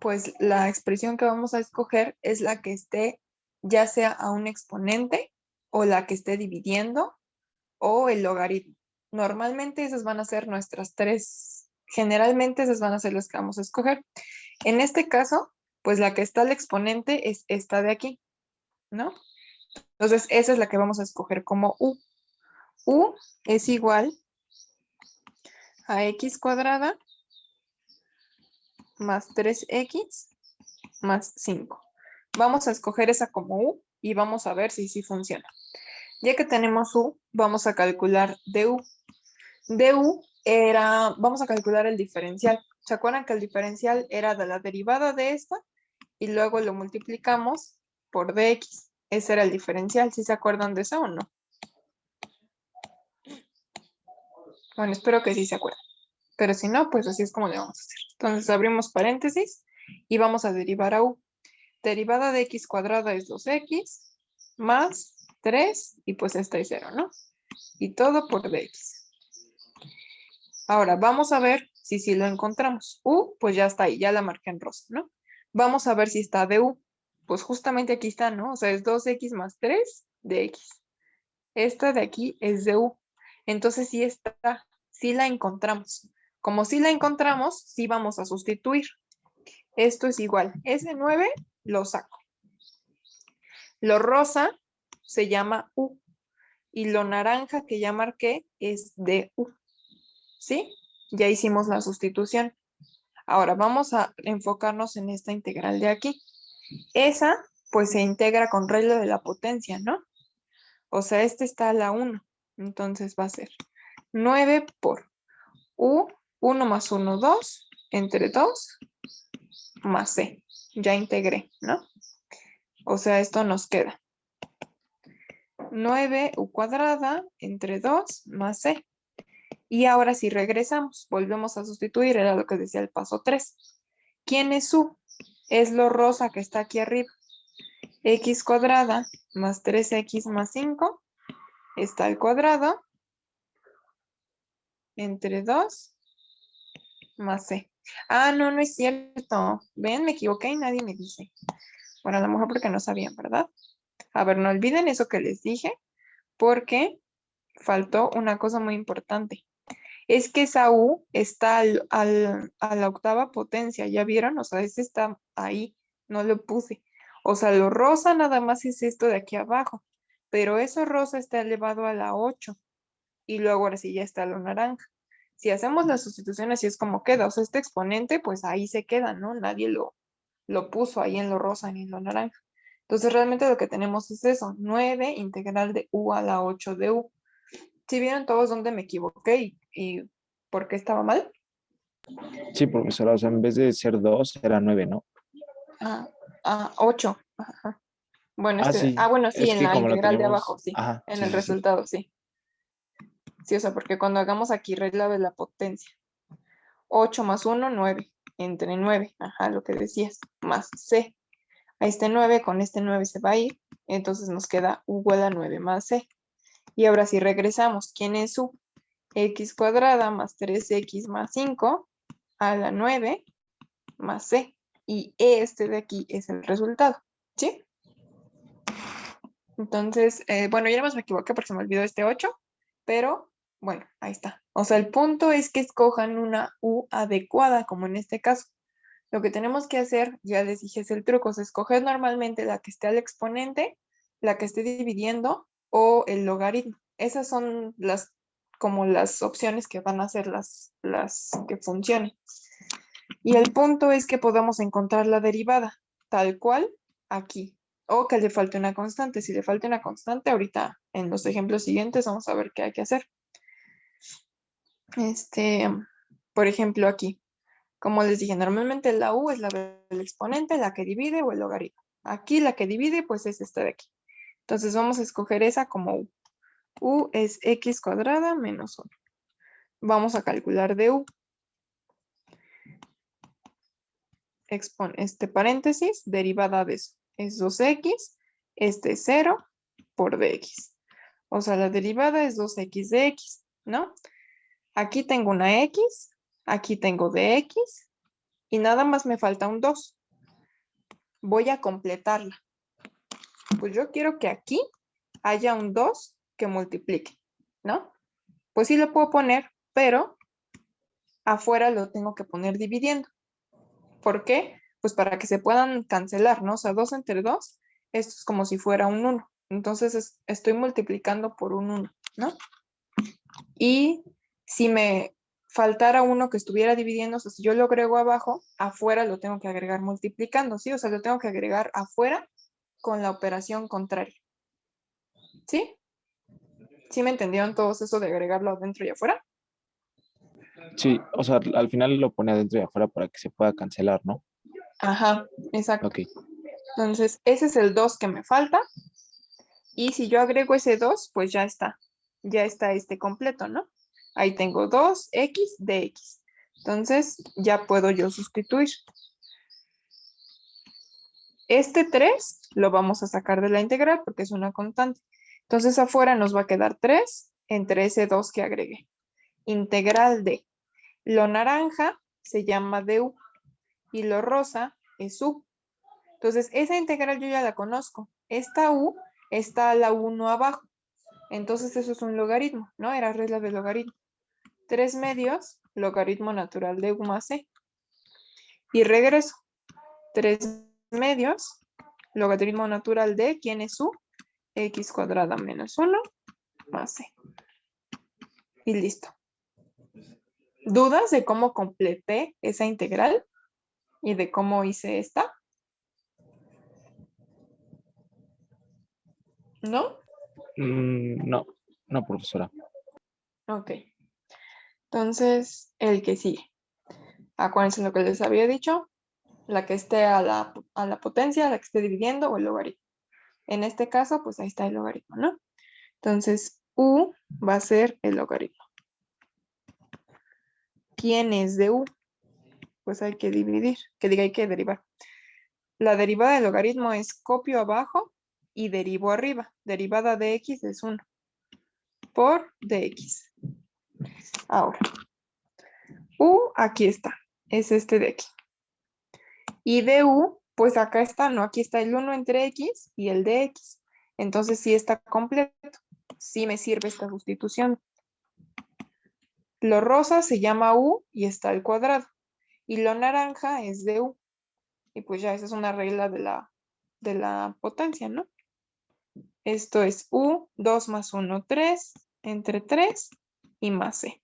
pues la expresión que vamos a escoger es la que esté ya sea a un exponente o la que esté dividiendo o el logaritmo. Normalmente esas van a ser nuestras tres, generalmente esas van a ser las que vamos a escoger. En este caso, pues la que está al exponente es esta de aquí, ¿no? Entonces esa es la que vamos a escoger como U. U es igual a x cuadrada más 3x más 5. Vamos a escoger esa como U y vamos a ver si sí funciona. Ya que tenemos U, vamos a calcular du. Du vamos a calcular el diferencial. ¿Se acuerdan que el diferencial era de la derivada de esta? Y luego lo multiplicamos por dx. Ese era el diferencial. ¿Sí se acuerdan de eso o no? Bueno, espero que sí se acuerden. Pero si no, pues así es como le vamos a hacer. Entonces abrimos paréntesis y vamos a derivar a u. Derivada de x cuadrada es 2x más 3 y pues esta es 0, ¿no? Y todo por dx. Ahora vamos a ver si lo encontramos. U, pues ya está ahí, ya la marqué en rosa, ¿no? Vamos a ver si está de u. Pues justamente aquí está, ¿no? O sea, es 2x más 3 de x. Esta de aquí es de u. Entonces sí está, sí la encontramos. Como sí la encontramos, sí vamos a sustituir. Esto es igual. Ese 9 lo saco. Lo rosa se llama u. Y lo naranja que ya marqué es de u. ¿Sí? Ya hicimos la sustitución. Ahora vamos a enfocarnos en esta integral de aquí. Esa pues se integra con regla de la potencia, ¿no? O sea, este está a la 1. Entonces va a ser 9 por u, 1 más 1, 2, entre 2, más c. Ya integré, ¿no? O sea, esto nos queda 9u cuadrada entre 2 más c. Y ahora si regresamos, volvemos a sustituir, era lo que decía el paso 3. ¿Quién es u? Es lo rosa que está aquí arriba. X cuadrada más 3x más 5 está al cuadrado entre 2 más c. Ah, no, no es cierto. Ven, me equivoqué y nadie me dice. Bueno, a lo mejor porque no sabían, ¿verdad? A ver, no olviden eso que les dije, porque faltó una cosa muy importante. Es que esa U está a la octava potencia, ¿ya vieron? O sea, ese está ahí, no lo puse. O sea, lo rosa nada más es esto de aquí abajo, pero eso rosa está elevado a la 8 y luego ahora sí ya está lo naranja. Si hacemos la sustitución así es como queda, o sea, este exponente pues ahí se queda, ¿no? Nadie lo puso ahí en lo rosa ni en lo naranja. Entonces realmente lo que tenemos es eso, 9 integral de U a la 8 de U. ¿Sí vieron todos dónde me equivoqué y por qué estaba mal? Sí, profesora, o sea, en vez de ser 2, era 9, ¿no? 8. Ajá. Bueno, Sí, bueno, sí, es en que la como lo integral de abajo, teníamos, sí. ajá, En sí, el sí, sí. resultado, sí. Sí, o sea, porque cuando hagamos aquí regla de la potencia, 8 más 1, 9. Entre 9, ajá, lo que decías, más C. A este 9, con este 9 se va a ir, entonces nos queda U igual a 9 más C. Y ahora sí regresamos, ¿quién es U? X cuadrada más 3x más 5 a la 9 más C. Y este de aquí es el resultado, ¿sí? Entonces, bueno, ya más me equivoqué porque se me olvidó este 8, pero bueno, ahí está. O sea, el punto es que escojan una U adecuada, como en este caso. Lo que tenemos que hacer, ya les dije, es el truco, es escoger normalmente la que esté al exponente, la que esté dividiendo o el logaritmo. Esas son como las opciones que van a ser las que funcionen. Y el punto es que podamos encontrar la derivada, tal cual aquí, o que le falte una constante. Si le falta una constante, ahorita en los ejemplos siguientes vamos a ver qué hay que hacer. Por ejemplo, aquí, como les dije, normalmente la U es la del exponente, la que divide o el logaritmo. Aquí la que divide, pues es esta de aquí. Entonces vamos a escoger esa como U. U es x cuadrada menos 1. Vamos a calcular de U. Paréntesis, derivada de eso. Es 2x, este es 0 por dx. O sea, la derivada es 2x de x, ¿no? Aquí tengo una x, aquí tengo dx, y nada más me falta un 2. Voy a completarla. Pues yo quiero que aquí haya un 2 que multiplique, ¿no? Pues sí lo puedo poner, pero afuera lo tengo que poner dividiendo. ¿Por qué? Pues para que se puedan cancelar, ¿no? O sea, 2 entre 2, esto es como si fuera un 1. Entonces estoy multiplicando por un 1, ¿no? Y si me faltara uno que estuviera dividiendo, o sea, si yo lo agrego abajo, afuera lo tengo que agregar multiplicando, ¿sí? O sea, lo tengo que agregar afuera con la operación contraria. ¿Sí? ¿Sí me entendieron todos eso de agregarlo adentro y afuera? Sí, o sea, al final lo pone adentro y afuera para que se pueda cancelar, ¿no? Ajá, exacto. Ok. Entonces, ese es el 2 que me falta. Y si yo agrego ese 2, pues ya está. Ya está este completo, ¿no? Ahí tengo 2x de x. Entonces, ya puedo yo sustituir. Este 3 lo vamos a sacar de la integral porque es una constante. Entonces, afuera nos va a quedar 3 entre ese 2 que agregué. Integral de lo naranja se llama du y lo rosa es u. Entonces, esa integral yo ya la conozco. Esta u está a la 1 abajo. Entonces, eso es un logaritmo, ¿no? Era regla de logaritmo. 3 medios, logaritmo natural de u más c. Y regreso. 3 medios, logaritmo natural de, ¿quién es u? X cuadrada menos 1 más c. Y listo. ¿Dudas de cómo completé esa integral y de cómo hice esta? ¿No? No, no, profesora. Ok. Entonces, el que sigue. Acuérdense lo que les había dicho. La que esté a la potencia, la que esté dividiendo o el logaritmo. En este caso, pues ahí está el logaritmo, ¿no? Entonces, u va a ser el logaritmo. ¿Quién es de u? Pues hay que dividir, hay que derivar. La derivada del logaritmo es copio abajo y derivo arriba. Derivada de x es 1 por dx. Ahora, u aquí está, es este de aquí. Y de u, pues acá está, ¿no? Aquí está el 1 entre x y el de x. Entonces sí está completo. Sí me sirve esta sustitución. Lo rosa se llama U y está al cuadrado. Y lo naranja es de U. Y pues ya esa es una regla de la potencia, ¿no? Esto es U, 2 más 1, 3, entre 3 y más C.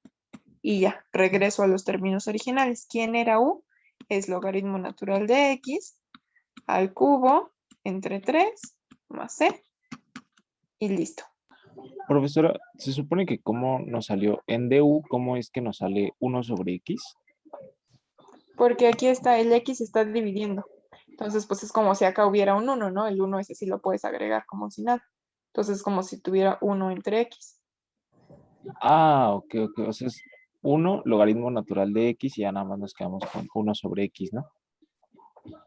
Y ya, regreso a los términos originales. ¿Quién era U? Es logaritmo natural de X al cubo entre 3 más C y listo. Profesora, se supone que cómo nos salió en DU, ¿cómo es que nos sale 1 sobre X? Porque aquí está, el X se está dividiendo. Entonces, pues es como si acá hubiera un 1, ¿no? El 1 ese sí lo puedes agregar como si nada. Entonces, es como si tuviera 1 entre X. Ah, ok, ok. O sea, es 1 logaritmo natural de X y ya nada más nos quedamos con 1 sobre X, ¿no?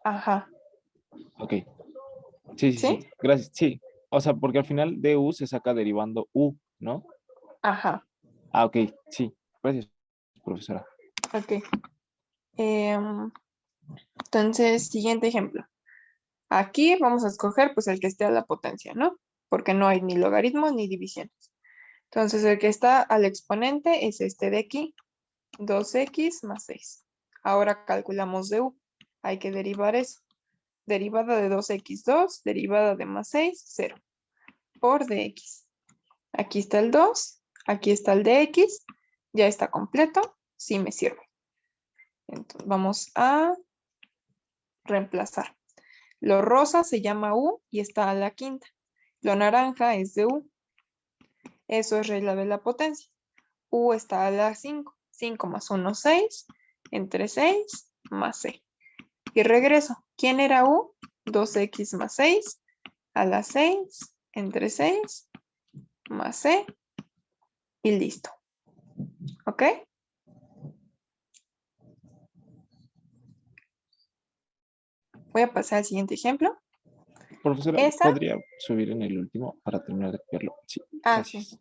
Ajá. Ok. Sí, sí, ¿Sí? sí. Gracias. Sí. O sea, porque al final DU se saca derivando U, ¿no? Ajá. Ah, ok. Sí. Gracias, profesora. Ok. Entonces, siguiente ejemplo. Aquí vamos a escoger pues el que esté a la potencia, ¿no? Porque no hay ni logaritmos ni divisiones. Entonces, el que está al exponente es este de aquí, 2x más 6. Ahora calculamos de u. Hay que derivar eso. Derivada de 2x2, derivada de más 6, 0. Por dx. Aquí está el 2, aquí está el dx. Ya está completo, sí me sirve. Entonces, vamos a reemplazar. Lo rosa se llama u y está a la quinta. Lo naranja es de u. Eso es regla de la potencia. U está a la 5. 5 más 1, 6. Entre 6 más c. Y regreso. ¿Quién era u? 2x más 6 a la 6 entre 6 más c. Y listo. ¿Ok? Voy a pasar al siguiente ejemplo. Profesora, Esa. ¿podría subir en el último para terminar de verlo? Sí, gracias. Sí.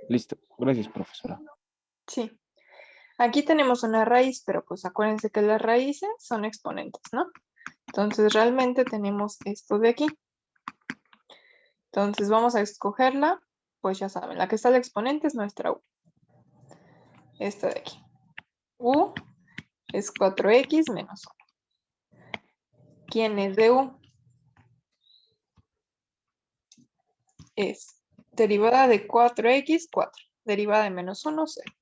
Listo. Gracias, profesora. Sí. Aquí tenemos una raíz, pero pues acuérdense que las raíces son exponentes, ¿no? Entonces realmente tenemos esto de aquí. Entonces vamos a escogerla, pues ya saben, la que está al exponente es nuestra u. Esta de aquí. U es 4x menos 1. ¿Quién es de u? Es derivada de 4x, 4. Derivada de menos 1, 0.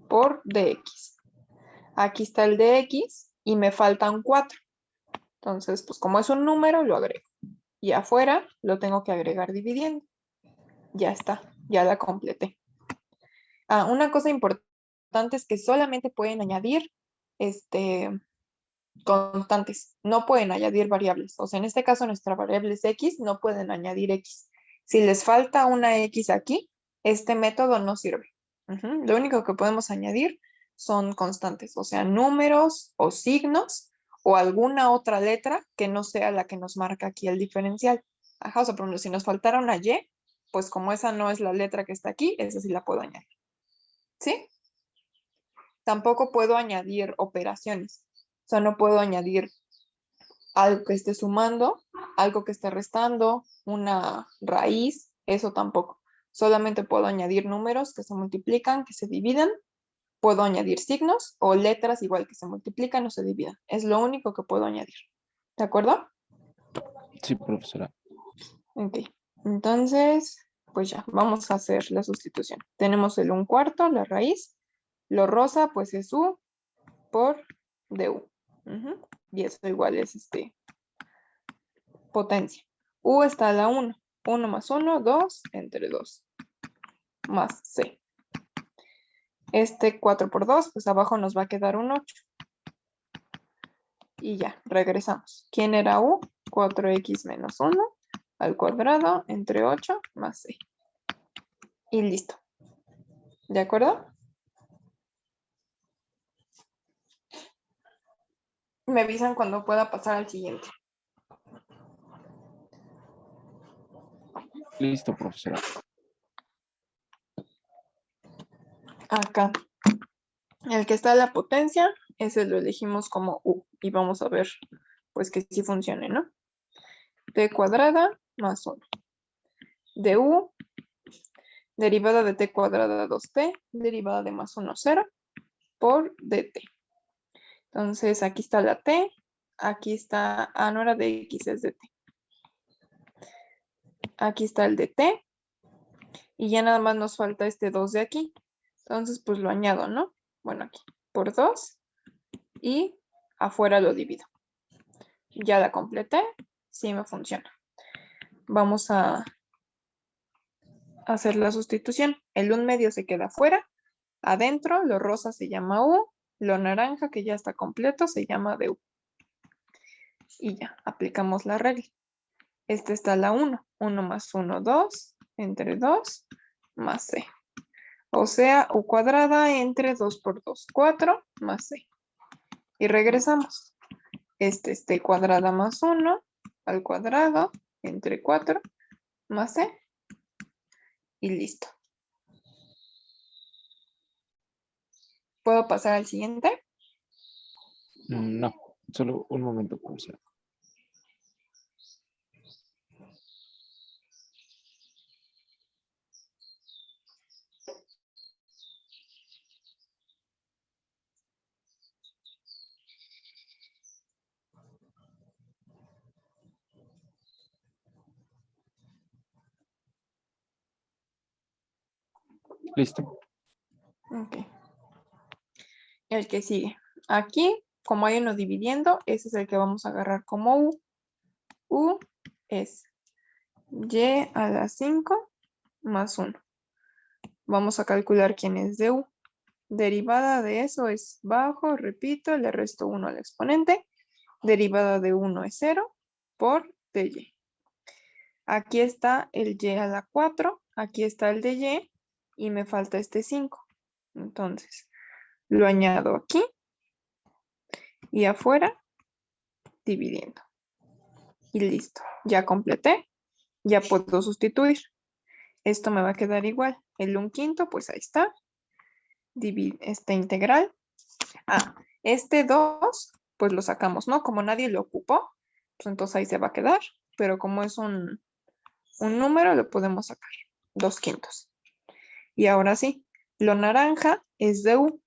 Por dx. Aquí está el dx y me faltan 4. Entonces, pues como es un número, lo agrego. Y afuera lo tengo que agregar dividiendo. Ya está, ya la completé. Una cosa importante es que solamente pueden añadir constantes, no pueden añadir variables. O sea, en este caso nuestra variable es x, no pueden añadir x. Si les falta una x aquí, este método no sirve. Lo único que podemos añadir son constantes, o sea, números o signos o alguna otra letra que no sea la que nos marca aquí el diferencial. Ajá, o sea, por ejemplo, si nos faltara una y, pues como esa no es la letra que está aquí, esa sí la puedo añadir. ¿Sí? Tampoco puedo añadir operaciones. O sea, no puedo añadir algo que esté sumando, algo que esté restando, una raíz, eso tampoco. Solamente puedo añadir números que se multiplican, que se dividen. Puedo añadir signos o letras igual que se multiplican o se dividen. Es lo único que puedo añadir. ¿De acuerdo? Sí, profesora. Ok. Entonces, pues ya, vamos a hacer la sustitución. Tenemos el 1/4, la raíz. Lo rosa, pues es u por du. Y eso igual es potencia. U está a la 1. 1 más 1, 2 entre 2. Más c. 4 por 2, pues abajo nos va a quedar un 8. Y ya, regresamos. ¿Quién era u? 4x menos 1 al cuadrado entre 8 más c. Y listo. ¿De acuerdo? Me avisan cuando pueda pasar al siguiente. Listo, profesora. Acá. El que está a la potencia, ese lo elegimos como u. Y vamos a ver pues que sí funcione, ¿no? T cuadrada más 1. Du, derivada de t cuadrada 2t, derivada de más 1, 0, por dt. Entonces, aquí está la t, aquí está, no era de x, es de t. Aquí está el de t, y ya nada más nos falta este 2 de aquí. Entonces, pues lo añado, ¿no? Bueno, aquí, por 2, y afuera lo divido. Ya la completé, sí me funciona. Vamos a hacer la sustitución. El 1/2 se queda afuera, adentro lo rosa se llama u, lo naranja que ya está completo se llama du. Y ya, aplicamos la regla. Esta está la 1. 1 más 1, 2, entre 2, más c. O sea, u cuadrada entre 2 por 2, 4, más c. Y regresamos. Este es t cuadrada más 1 al cuadrado entre 4 más c. Y listo. ¿Puedo pasar al siguiente? No, solo un momento, profesora. Listo. Ok. El que sigue. Aquí, como hay uno dividiendo, ese es el que vamos a agarrar como u. U es y a la 5 más 1. Vamos a calcular quién es de u. Derivada de eso es bajo, repito, le resto 1 al exponente. Derivada de 1 es 0 por dy. Aquí está el y a la 4, aquí está el de y me falta este 5. Entonces, lo añado aquí y afuera dividiendo. Y listo, ya completé, ya puedo sustituir. Esto me va a quedar igual. El 1/5, pues ahí está. Este integral. Este 2, pues lo sacamos, ¿no? Como nadie lo ocupó, pues entonces ahí se va a quedar. Pero como es un número, lo podemos sacar. 2/5. Y ahora sí, lo naranja es de u.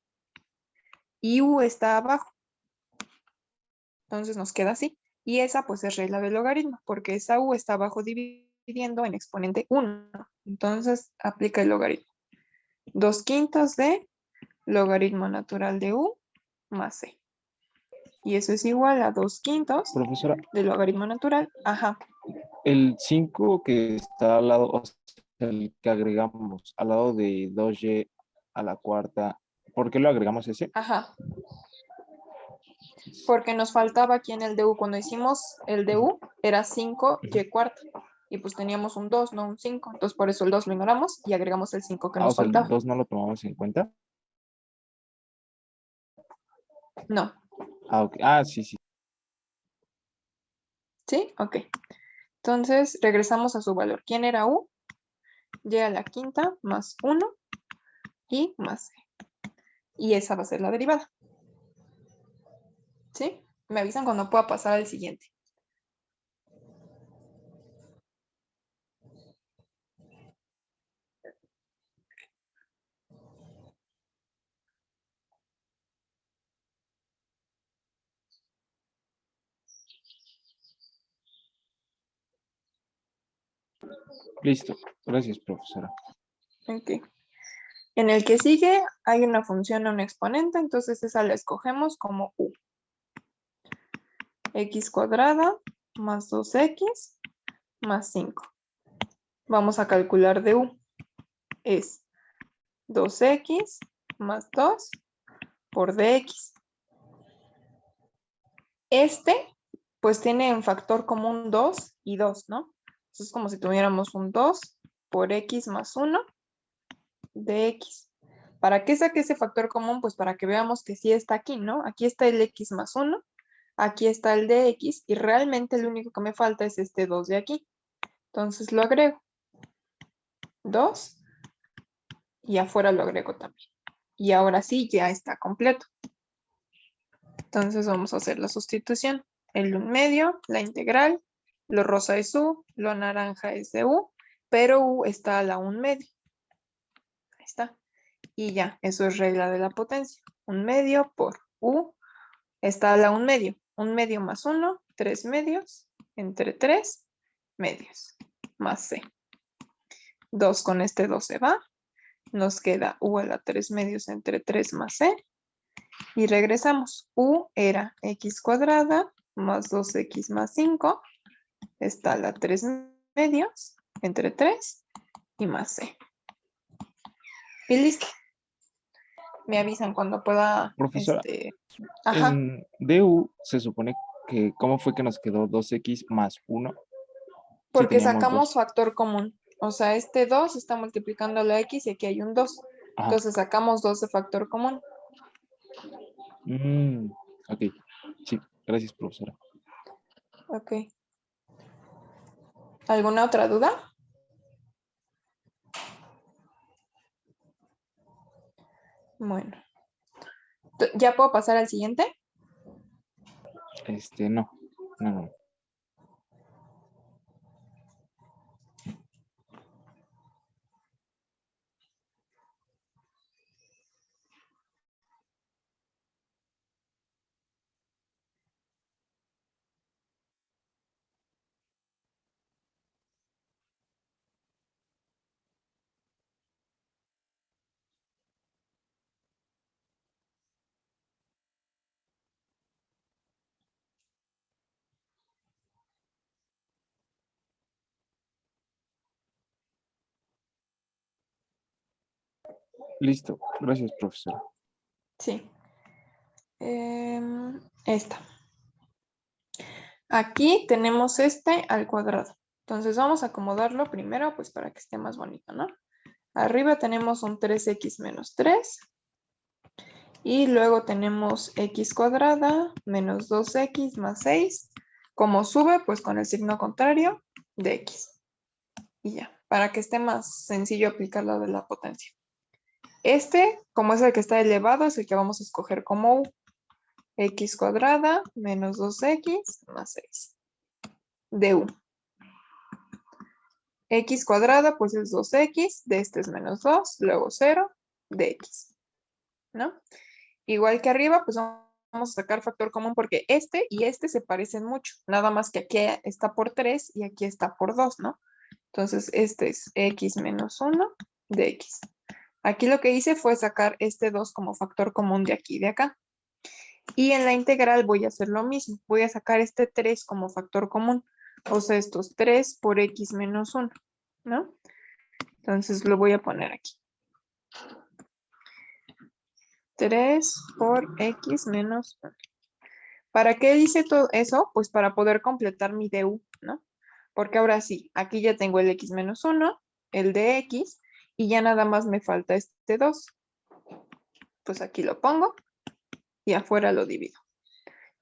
Y u está abajo. Entonces nos queda así. Y esa pues es regla del logaritmo, porque esa u está abajo dividiendo en exponente 1. Entonces aplica el logaritmo. 2/5 de logaritmo natural de u más c. Y eso es igual a 2/5 Profesora, de logaritmo natural. Ajá. el 5 que está al lado, o sea, el que agregamos al lado de 2y a la cuarta, ¿por qué lo agregamos ese? Ajá. Porque nos faltaba aquí en el du. Cuando hicimos el du era 5y cuarta. Y pues teníamos un 2, no un 5. Entonces por eso el 2 lo ignoramos y agregamos el 5 que O nos sea, el faltaba. 2 no lo tomamos en cuenta. No. Ok. Sí, sí. ¿Sí? Ok. Entonces regresamos a su valor. ¿Quién era u? Y a la quinta más 1 y más c. Y esa va a ser la derivada. ¿Sí? Me avisan cuando pueda pasar al siguiente. Listo. Gracias, profesora. Ok. En el que sigue hay una función o un exponente, entonces esa la escogemos como u. X cuadrada más 2x más 5. Vamos a calcular de u. Es 2x más 2 por dx. Este, pues tiene en factor común 2 y 2, ¿no? Entonces es como si tuviéramos un 2 por x más 1 dx. ¿Para qué saqué ese factor común? Pues para que veamos que sí está aquí, ¿no? Aquí está el x más 1, aquí está el dx y realmente el único que me falta es este 2 de aquí. Entonces lo agrego. 2 y afuera lo agrego también. Y ahora sí ya está completo. Entonces vamos a hacer la sustitución. el 1/2, la integral, lo rosa es U, lo naranja es de U, pero U está a la 1/2. Ahí está. Y ya, eso es regla de la potencia. 1/2 por U está a la 1/2. 1/2 más 1, 3/2, entre 3/2, más C. 2 con este 2 se va. Nos queda U a la 3/2 entre 3 más C. Y regresamos. U era x cuadrada más 2x más 5. Está a la 3/2 entre 3 y más C. Y listo. Me avisan cuando pueda. Profesora, Ajá, en DU se supone que, ¿cómo fue que nos quedó 2x más 1? Si porque teníamos sacamos 2. factor común. O sea, este 2 está multiplicando la x y aquí hay un 2. Ajá. Entonces sacamos 2 de factor común. Ok. Sí, gracias, profesora. Ok. ¿Alguna otra duda? Bueno. ¿Ya puedo pasar al siguiente? No. No. Listo. Gracias, profesora. Sí. Esta. Aquí tenemos este al cuadrado. Entonces vamos a acomodarlo primero pues para que esté más bonito, ¿no? Arriba tenemos un 3x menos 3. Y luego tenemos x cuadrada menos 2x más 6. Como sube, pues con el signo contrario de x. Y ya, para que esté más sencillo aplicar la de la potencia. Este, como es el que está elevado, es el que vamos a escoger como u. X cuadrada menos 2x más 6 de u. X cuadrada pues es 2x, de este es menos 2, luego 0 de x, ¿no? Igual que arriba, pues vamos a sacar factor común porque este y este se parecen mucho, nada más que aquí está por 3 y aquí está por 2, ¿no? Entonces este es x menos 1 de x. Aquí lo que hice fue sacar este 2 como factor común de aquí y de acá. Y en la integral voy a hacer lo mismo. Voy a sacar este 3 como factor común. O sea, estos 3 por x menos 1, ¿no? Entonces lo voy a poner aquí. 3 por x menos 1. ¿Para qué hice todo eso? Pues para poder completar mi du, ¿no? Porque ahora sí, aquí ya tengo el x menos 1, el de x, y ya nada más me falta este 2. Pues aquí lo pongo y afuera lo divido.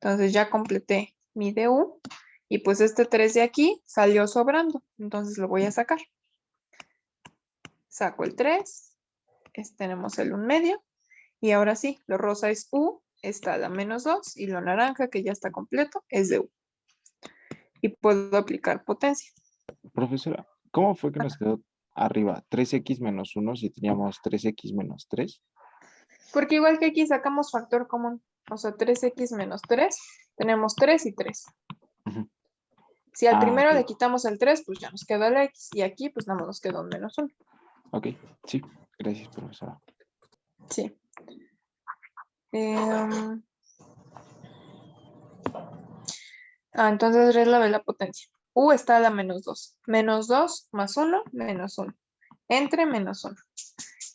Entonces ya completé mi du y pues este 3 de aquí salió sobrando. Entonces lo voy a sacar. Saco el 3, tenemos el 1/2 y ahora sí, lo rosa es u, está la menos 2 y lo naranja que ya está completo es de u. Y puedo aplicar potencia. Profesora, ¿cómo fue que nos quedó arriba 3x menos 1 si teníamos 3x menos 3? Porque igual que aquí sacamos factor común, o sea, 3x menos 3, tenemos 3 y 3. Ujú. Si al primero Ok. le quitamos el 3, pues ya nos queda el x, y aquí pues nada más nos queda un menos 1. Ok, sí, gracias, profesora. Sí. Entonces regla de la potencia. U está a la menos 2. Menos 2 más 1, menos 1. Entre menos 1.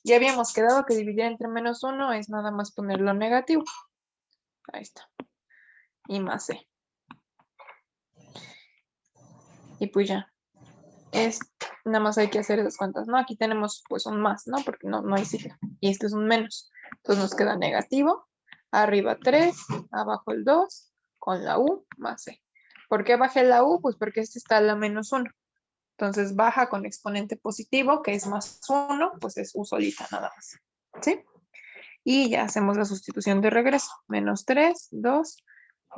Ya habíamos quedado que dividir entre menos 1 es nada más ponerlo negativo. Ahí está. Y más c. Y pues ya. Nada más hay que hacer esas cuentas, ¿no? Aquí tenemos pues un más, ¿no? Porque no hay signo. Y este es un menos. Entonces nos queda negativo. Arriba 3, abajo el 2, con la u más c. ¿Por qué bajé la u? Pues porque este está a la menos 1. Entonces baja con exponente positivo, que es más 1, pues es u solita nada más. ¿Sí? Y ya hacemos la sustitución de regreso. Menos 3, 2,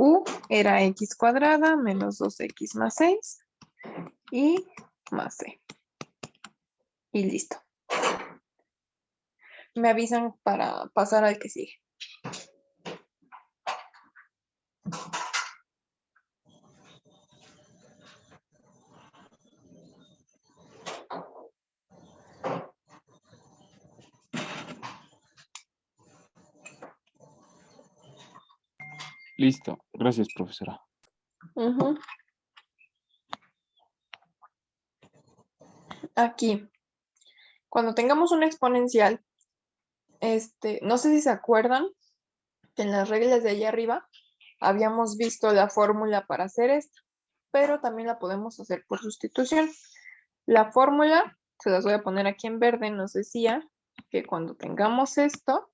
U era x cuadrada menos 2x más 6 y más c. Y listo. Me avisan para pasar al que sigue. Listo. Gracias, profesora. Ujú. Aquí, cuando tengamos una exponencial, no sé si se acuerdan que en las reglas de allá arriba habíamos visto la fórmula para hacer esto, pero también la podemos hacer por sustitución. La fórmula, se las voy a poner aquí en verde, nos decía que cuando tengamos esto,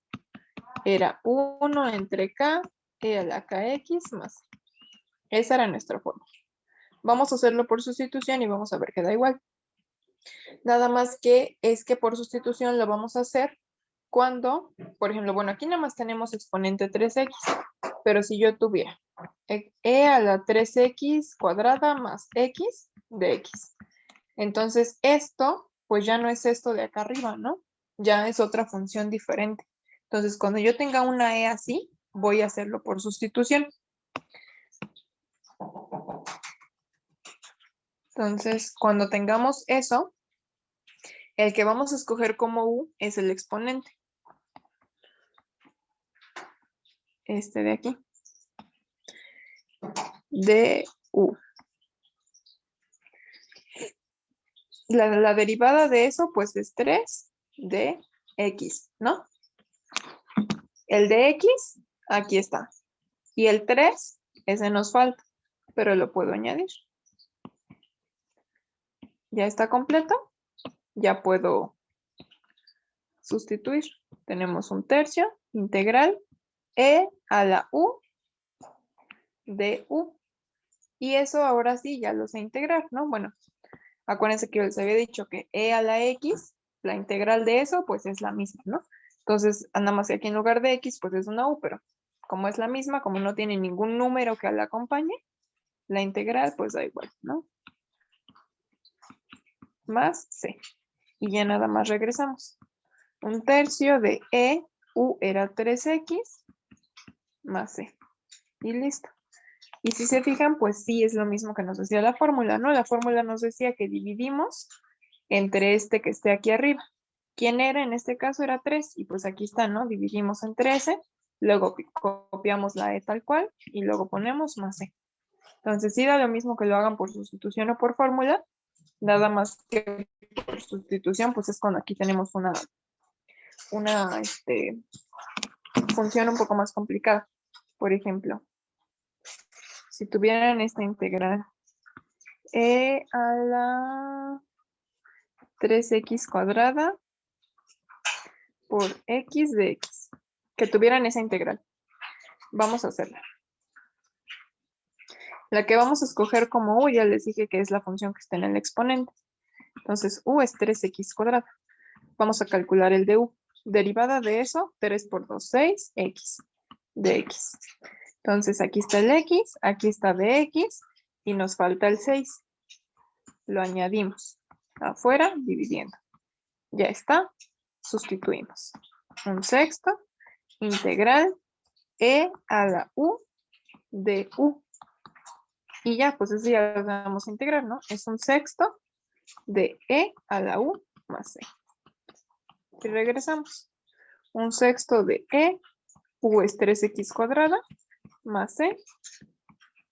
era 1 entre k e a la kx más c. Esa era nuestra fórmula. Vamos a hacerlo por sustitución y vamos a ver que da igual. Nada más que es que por sustitución lo vamos a hacer cuando, por ejemplo, bueno, aquí nada más tenemos exponente 3x, pero si yo tuviera e a la 3x cuadrada más x de x. Entonces esto, pues ya no es esto de acá arriba, ¿no? Ya es otra función diferente. Entonces cuando yo tenga una e así, voy a hacerlo por sustitución. Entonces cuando tengamos eso, el que vamos a escoger como u es el exponente. Este de aquí. De u. La derivada de eso, pues es 3 de x, ¿no? El de x, aquí está. Y el 3, ese nos falta, pero lo puedo añadir. Ya está completo. Ya puedo sustituir. Tenemos un tercio integral e a la u de u. Y eso ahora sí ya lo sé integrar, ¿no? Bueno, acuérdense que yo les había dicho que e a la x, la integral de eso, pues es la misma, ¿no? Entonces, nada más que aquí en lugar de x, pues es una u, pero como es la misma, como no tiene ningún número que la acompañe, la integral pues da igual, ¿no? Más c. Y ya nada más regresamos. Un tercio de e, u era 3x, más c. Y listo. Y si se fijan, pues sí es lo mismo que nos decía la fórmula, ¿no? La fórmula nos decía que dividimos entre este que esté aquí arriba. ¿Quién era? En este caso era 3, y pues aquí está, ¿no? Dividimos en 13, luego copiamos la e tal cual, y luego ponemos más c. Entonces sí da lo mismo que lo hagan por sustitución o por fórmula, nada más que por sustitución, pues es cuando aquí tenemos una función un poco más complicada. Por ejemplo, si tuvieran esta integral e a la 3x cuadrada por x de x, que tuvieran esa integral. Vamos a hacerla. La que vamos a escoger como u, ya les dije que es la función que está en el exponente. Entonces, u es 3x cuadrada. Vamos a calcular el de u. Derivada de eso, 3 por 2, 6, x de x. Entonces, aquí está el x, aquí está de x, y nos falta el 6. Lo añadimos. Afuera, dividiendo. Ya está. Sustituimos. Un sexto integral e a la u de u. Y ya, pues eso ya lo vamos a integrar, ¿no? Es un sexto de e a la u más c. Y regresamos. Un sexto de e, u es 3x cuadrada, más c,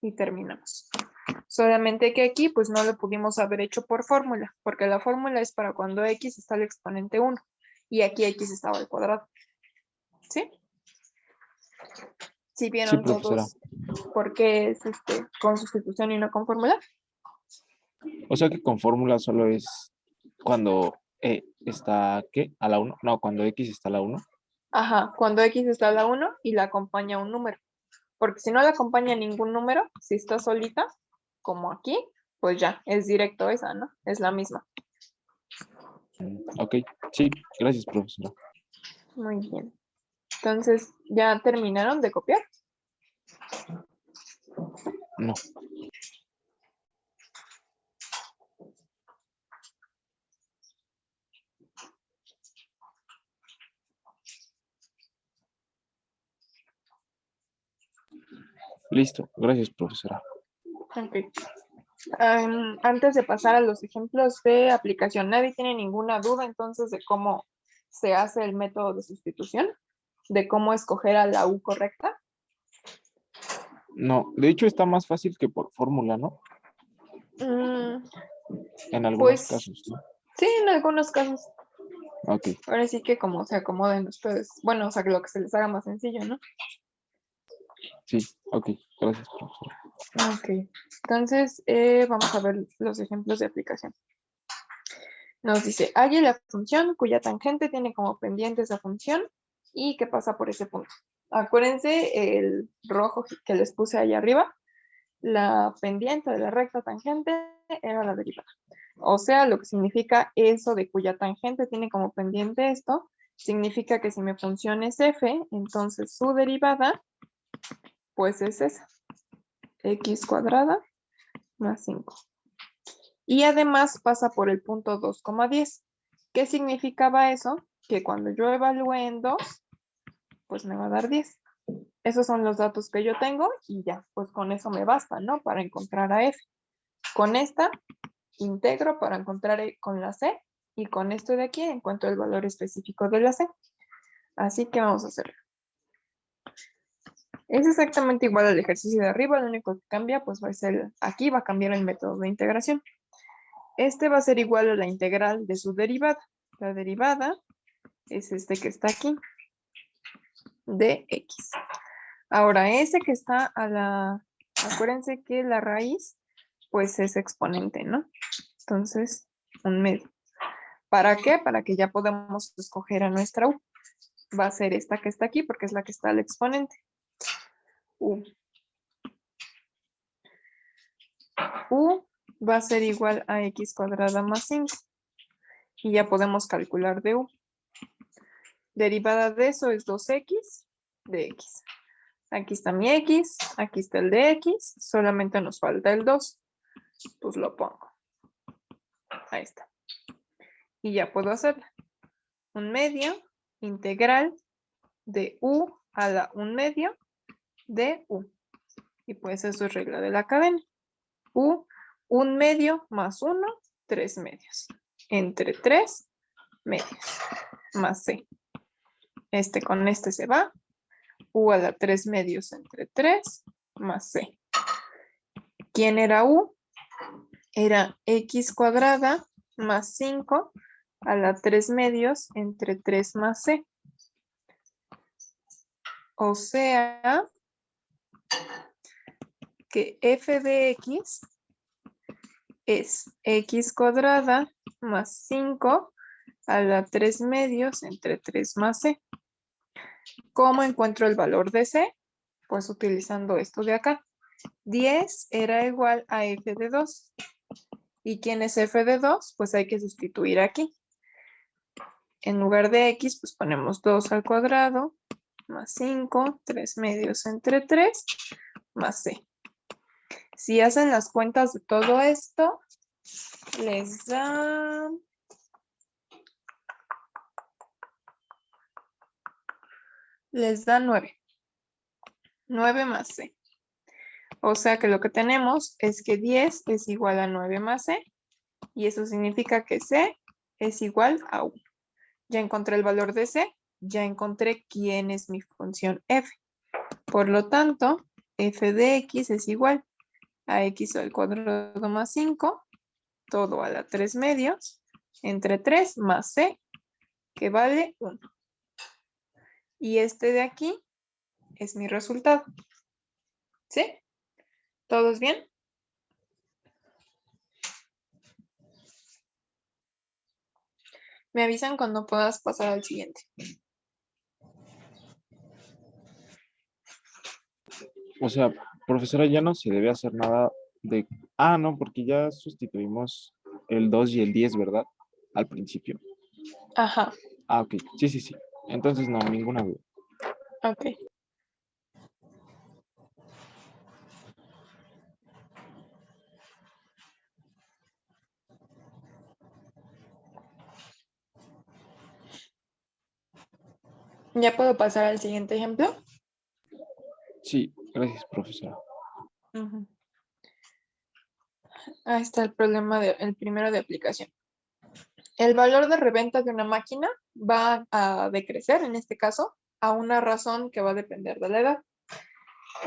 y terminamos. Solamente que aquí, pues no lo pudimos haber hecho por fórmula, porque la fórmula es para cuando x está el exponente 1, y aquí x estaba al cuadrado. ¿Sí? ¿Sí vieron profesora. todos por qué es con sustitución y no con fórmula? O sea que con fórmula solo es cuando e está, ¿qué? A la 1. No, cuando x está a la 1. Ajá, cuando x está a la 1 y la acompaña un número. Porque si no la acompaña ningún número, si está solita, como aquí, pues ya, es directo esa, ¿no? Es la misma. Ok, sí, gracias, profesora. Muy bien. Entonces, ¿ya terminaron de copiar? No. Listo, gracias, profesora. Ok. Antes de pasar a los ejemplos de aplicación, ¿nadie tiene ninguna duda entonces de cómo se hace el método de sustitución? ¿De cómo escoger a la U correcta? No, de hecho está más fácil que por fórmula, ¿no? Mm, En algunos pues casos, ¿no? sí, en algunos casos. Ok, Ahora sí que como se acomoden ustedes. Bueno, o sea, que lo que se les haga más sencillo, ¿no? sí, ok, gracias, profesora. Ok. Entonces, vamos a ver los ejemplos de aplicación. Nos dice, hay la función cuya tangente tiene como pendiente esa función y que pasa por ese punto. Acuérdense el rojo que les puse ahí arriba, la pendiente de la recta tangente era la derivada. O sea, lo que significa eso de cuya tangente tiene como pendiente esto, significa que si mi función es f, entonces su derivada, pues es esa, x cuadrada más 5. Y además pasa por el punto 2,10. ¿Qué significaba eso? Que cuando yo evalúe en 2, pues me va a dar 10. Esos son los datos que yo tengo y ya, pues con eso me basta, ¿no? Para encontrar a f. Con esta integro para encontrar con la c y con esto de aquí encuentro el valor específico de la c. Así que vamos a hacerlo. Es exactamente igual al ejercicio de arriba, lo único que cambia pues va a ser, aquí va a cambiar el método de integración. Este va a ser igual a la integral de su derivada. La derivada es este que está aquí, de x. Ahora, ese que está a la, acuérdense que la raíz, pues es exponente, ¿no? Entonces, un medio. ¿Para qué? Para que ya podamos escoger a nuestra u. Va a ser esta que está aquí, porque es la que está al exponente. U. U va a ser igual a x cuadrada más 5. Y ya podemos calcular de u. Derivada de eso es 2x de x. Aquí está mi x, aquí está el de x, solamente nos falta el 2. Pues lo pongo. Ahí está. Y ya puedo hacerla. Un medio integral de u a la 1/2 de u. Y pues eso es regla de la cadena. U, 1/2 más 1, 3/2. Entre 3/2 más c. Este con este se va. U a la 3/2 entre 3 más c. ¿Quién era u? Era x cuadrada más 5 a la 3/2 entre 3 más c. O sea que f de x es x cuadrada más 5 a la 3/2 entre 3 más c. ¿Cómo encuentro el valor de c? Pues utilizando esto de acá. 10 era igual a f de 2. ¿Y quién es f de 2? Pues hay que sustituir aquí. En lugar de x, pues ponemos 2 al cuadrado más 5, 3/2 entre 3 más c. Si hacen las cuentas de todo esto, les da 9. 9 más c. O sea que lo que tenemos es que 10 es igual a 9 más c. Y eso significa que c es igual a 1. Ya encontré el valor de c. Ya encontré quién es mi función f. Por lo tanto, f de x es igual a x al cuadrado más 5, todo a la 3/2, entre 3 más c, que vale 1. Y este de aquí es mi resultado. ¿Sí? ¿Todos bien? Me avisan cuando puedas pasar al siguiente. O sea, profesora, ya no se debe hacer nada de... Ah, no, porque ya sustituimos el 2 y el 10, ¿verdad? Al principio. Ajá, Ah, ok. Sí, sí, sí. Entonces no, ninguna duda. ok. ¿Ya puedo pasar al siguiente ejemplo? Sí, gracias, profesora. Ujú. Ahí está el problema, el primero de aplicación. El valor de reventa de una máquina va a decrecer, en este caso, a una razón que va a depender de la edad.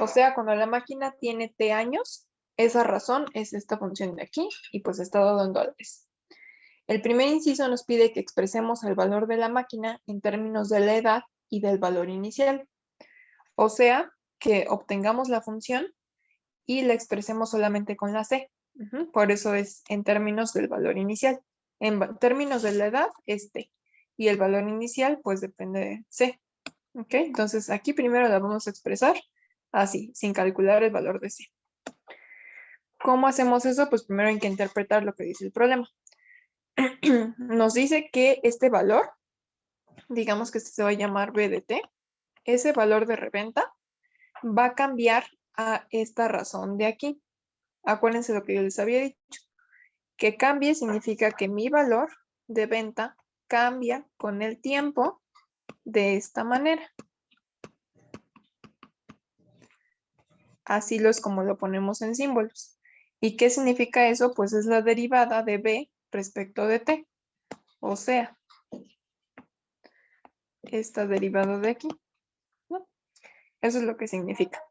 O sea, cuando la máquina tiene T años, esa razón es esta función de aquí y pues está dado en dólares. El primer inciso nos pide que expresemos el valor de la máquina en términos de la edad y del valor inicial. O sea, que obtengamos la función y la expresemos solamente con la C. Por eso es en términos del valor inicial. En términos de la edad es T. Y el valor inicial pues depende de C. ¿Ok? Entonces aquí primero la vamos a expresar así, sin calcular el valor de C. ¿Cómo hacemos eso? Pues primero hay que interpretar lo que dice el problema. Nos dice que este valor, digamos que este se va a llamar B de T, ese valor de reventa va a cambiar a esta razón de aquí. Acuérdense lo que yo les había dicho. Que cambie significa que mi valor de venta cambia con el tiempo de esta manera. Así es como lo ponemos en símbolos. ¿Y qué significa eso? Pues es la derivada de B respecto de T. O sea, esta derivada de aquí, ¿no? Eso es lo que significa.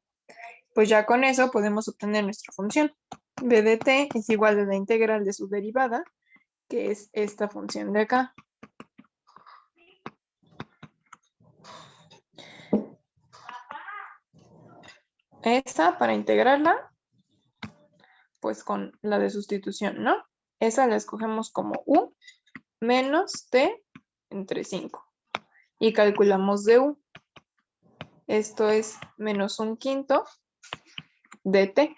Pues ya con eso podemos obtener nuestra función. B de T es igual a la integral de su derivada, que es esta función de acá. Esta, para integrarla, pues con la de sustitución, ¿no? Esa la escogemos como U menos T entre 5. Y calculamos de U. Esto es menos 1/5 de T.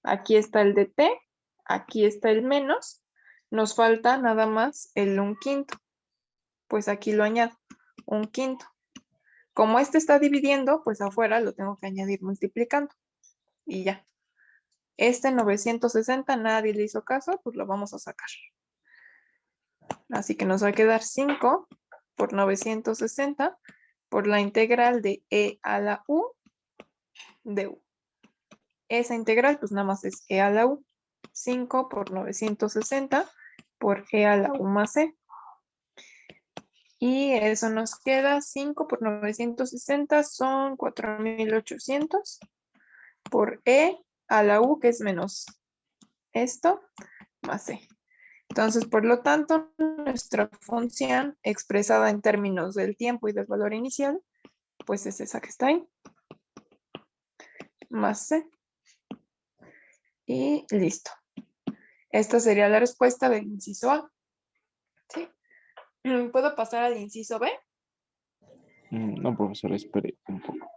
Aquí está el de T, aquí está el menos. Nos falta nada más el 1/5. Pues aquí lo añado, 1/5. Como este está dividiendo, pues afuera lo tengo que añadir multiplicando. Y ya. Este 960 nadie le hizo caso, pues lo vamos a sacar. Así que nos va a quedar 5 por 960 por la integral de e a la u de u. Esa integral pues nada más es e a la u. 5 por 960 por e a la u más c. Y eso nos queda 5 por 960 son 4800 por e a la u, que es menos esto, más c. Entonces, por lo tanto, nuestra función expresada en términos del tiempo y del valor inicial, pues es esa que está ahí, más c. Y listo. Esta sería la respuesta del inciso A. ¿Sí? ¿Puedo pasar al inciso B? No, profesora, espere un poco.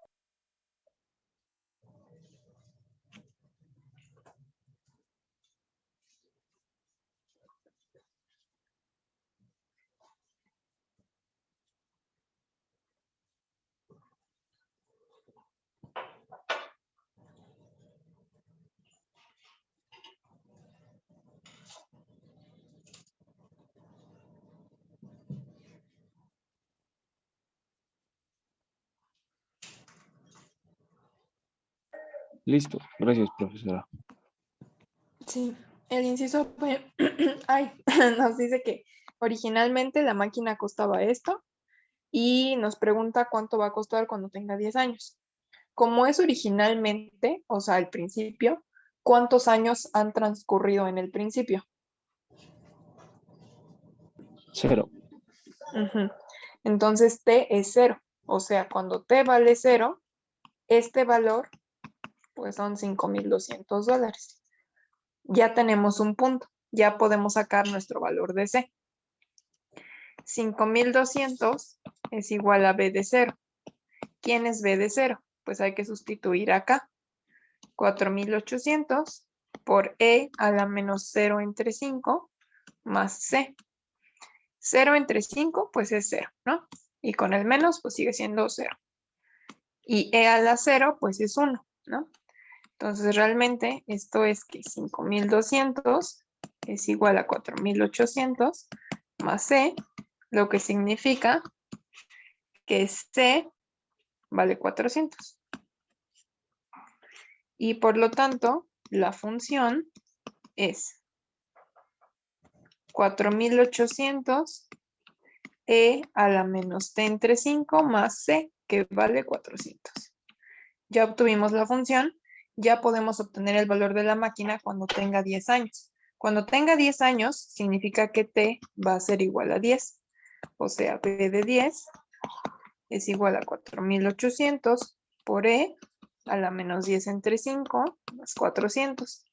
Listo, gracias, profesora. Sí, el inciso B ay, nos dice que originalmente la máquina costaba esto y nos pregunta cuánto va a costar cuando tenga 10 años. Como es originalmente, o sea, al principio, ¿cuántos años han transcurrido en el principio? 0. Entonces T es 0. O sea, cuando T vale 0, este valor pues son $5,200. Ya tenemos un punto. Ya podemos sacar nuestro valor de C. 5,200 es igual a B de 0. ¿Quién es B de 0? Pues hay que sustituir acá. 4,800 por E a la menos 0 entre 5 más C. 0 entre 5 pues es 0, ¿no? Y con el menos pues sigue siendo 0. Y E a la 0 pues es 1, ¿no? Entonces realmente esto es que 5,200 es igual a 4,800 más C, lo que significa que C vale 400. Y por lo tanto, la función es 4800 e a la menos t entre 5 más c, que vale 400. Ya obtuvimos la función, ya podemos obtener el valor de la máquina cuando tenga 10 años. Cuando tenga 10 años, significa que t va a ser igual a 10. O sea, b de 10 es igual a 4800 por e a la menos 10 entre 5 más 400.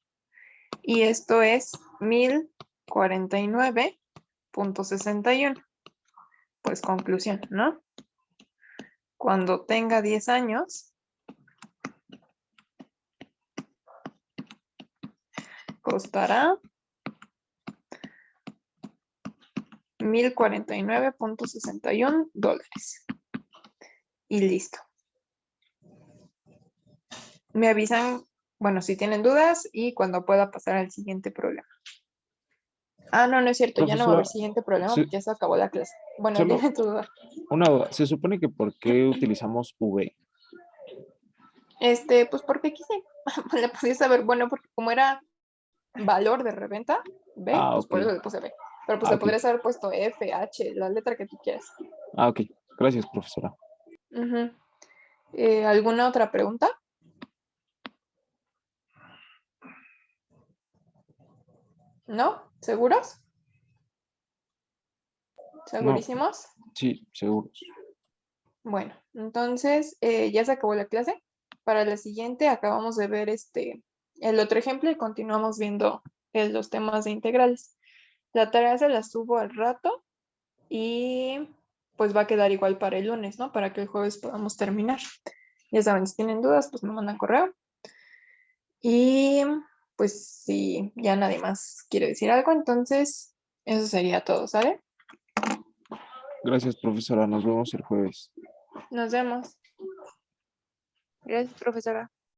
Y esto es 1049.61. Pues conclusión, ¿no? Cuando tenga 10 años, costará 1049.61 dólares. Y listo. Me avisan, bueno, si tienen dudas y cuando pueda pasar al siguiente problema. Ah, no, no es cierto, ya no va a haber Profesora, siguiente problema sí, porque ya se acabó la clase. Bueno, solo dime tu duda. una duda. Se supone que ¿por qué utilizamos V? Pues porque quise, le podía saber, bueno, porque como era valor de reventa, B, Ah, pues ok. por eso le puse B. Pero pues Ah, le ok. podrías haber puesto F, H, la letra que tú quieras. Ah, ok. Gracias, profesora. Ujú. ¿Alguna otra pregunta? ¿No? ¿Seguros? ¿Segurísimos? Sí, seguros. Bueno, entonces ya se acabó la clase. Para la siguiente acabamos de ver el otro ejemplo y continuamos viendo los temas de integrales. La tarea se la subo al rato y pues va a quedar igual para el lunes, ¿no? Para que el jueves podamos terminar. Ya saben, si tienen dudas, pues me mandan correo. Y pues si ya nadie más quiere decir algo, entonces eso sería todo, ¿sale? Gracias, profesora. Nos vemos el jueves. Nos vemos. Gracias, profesora.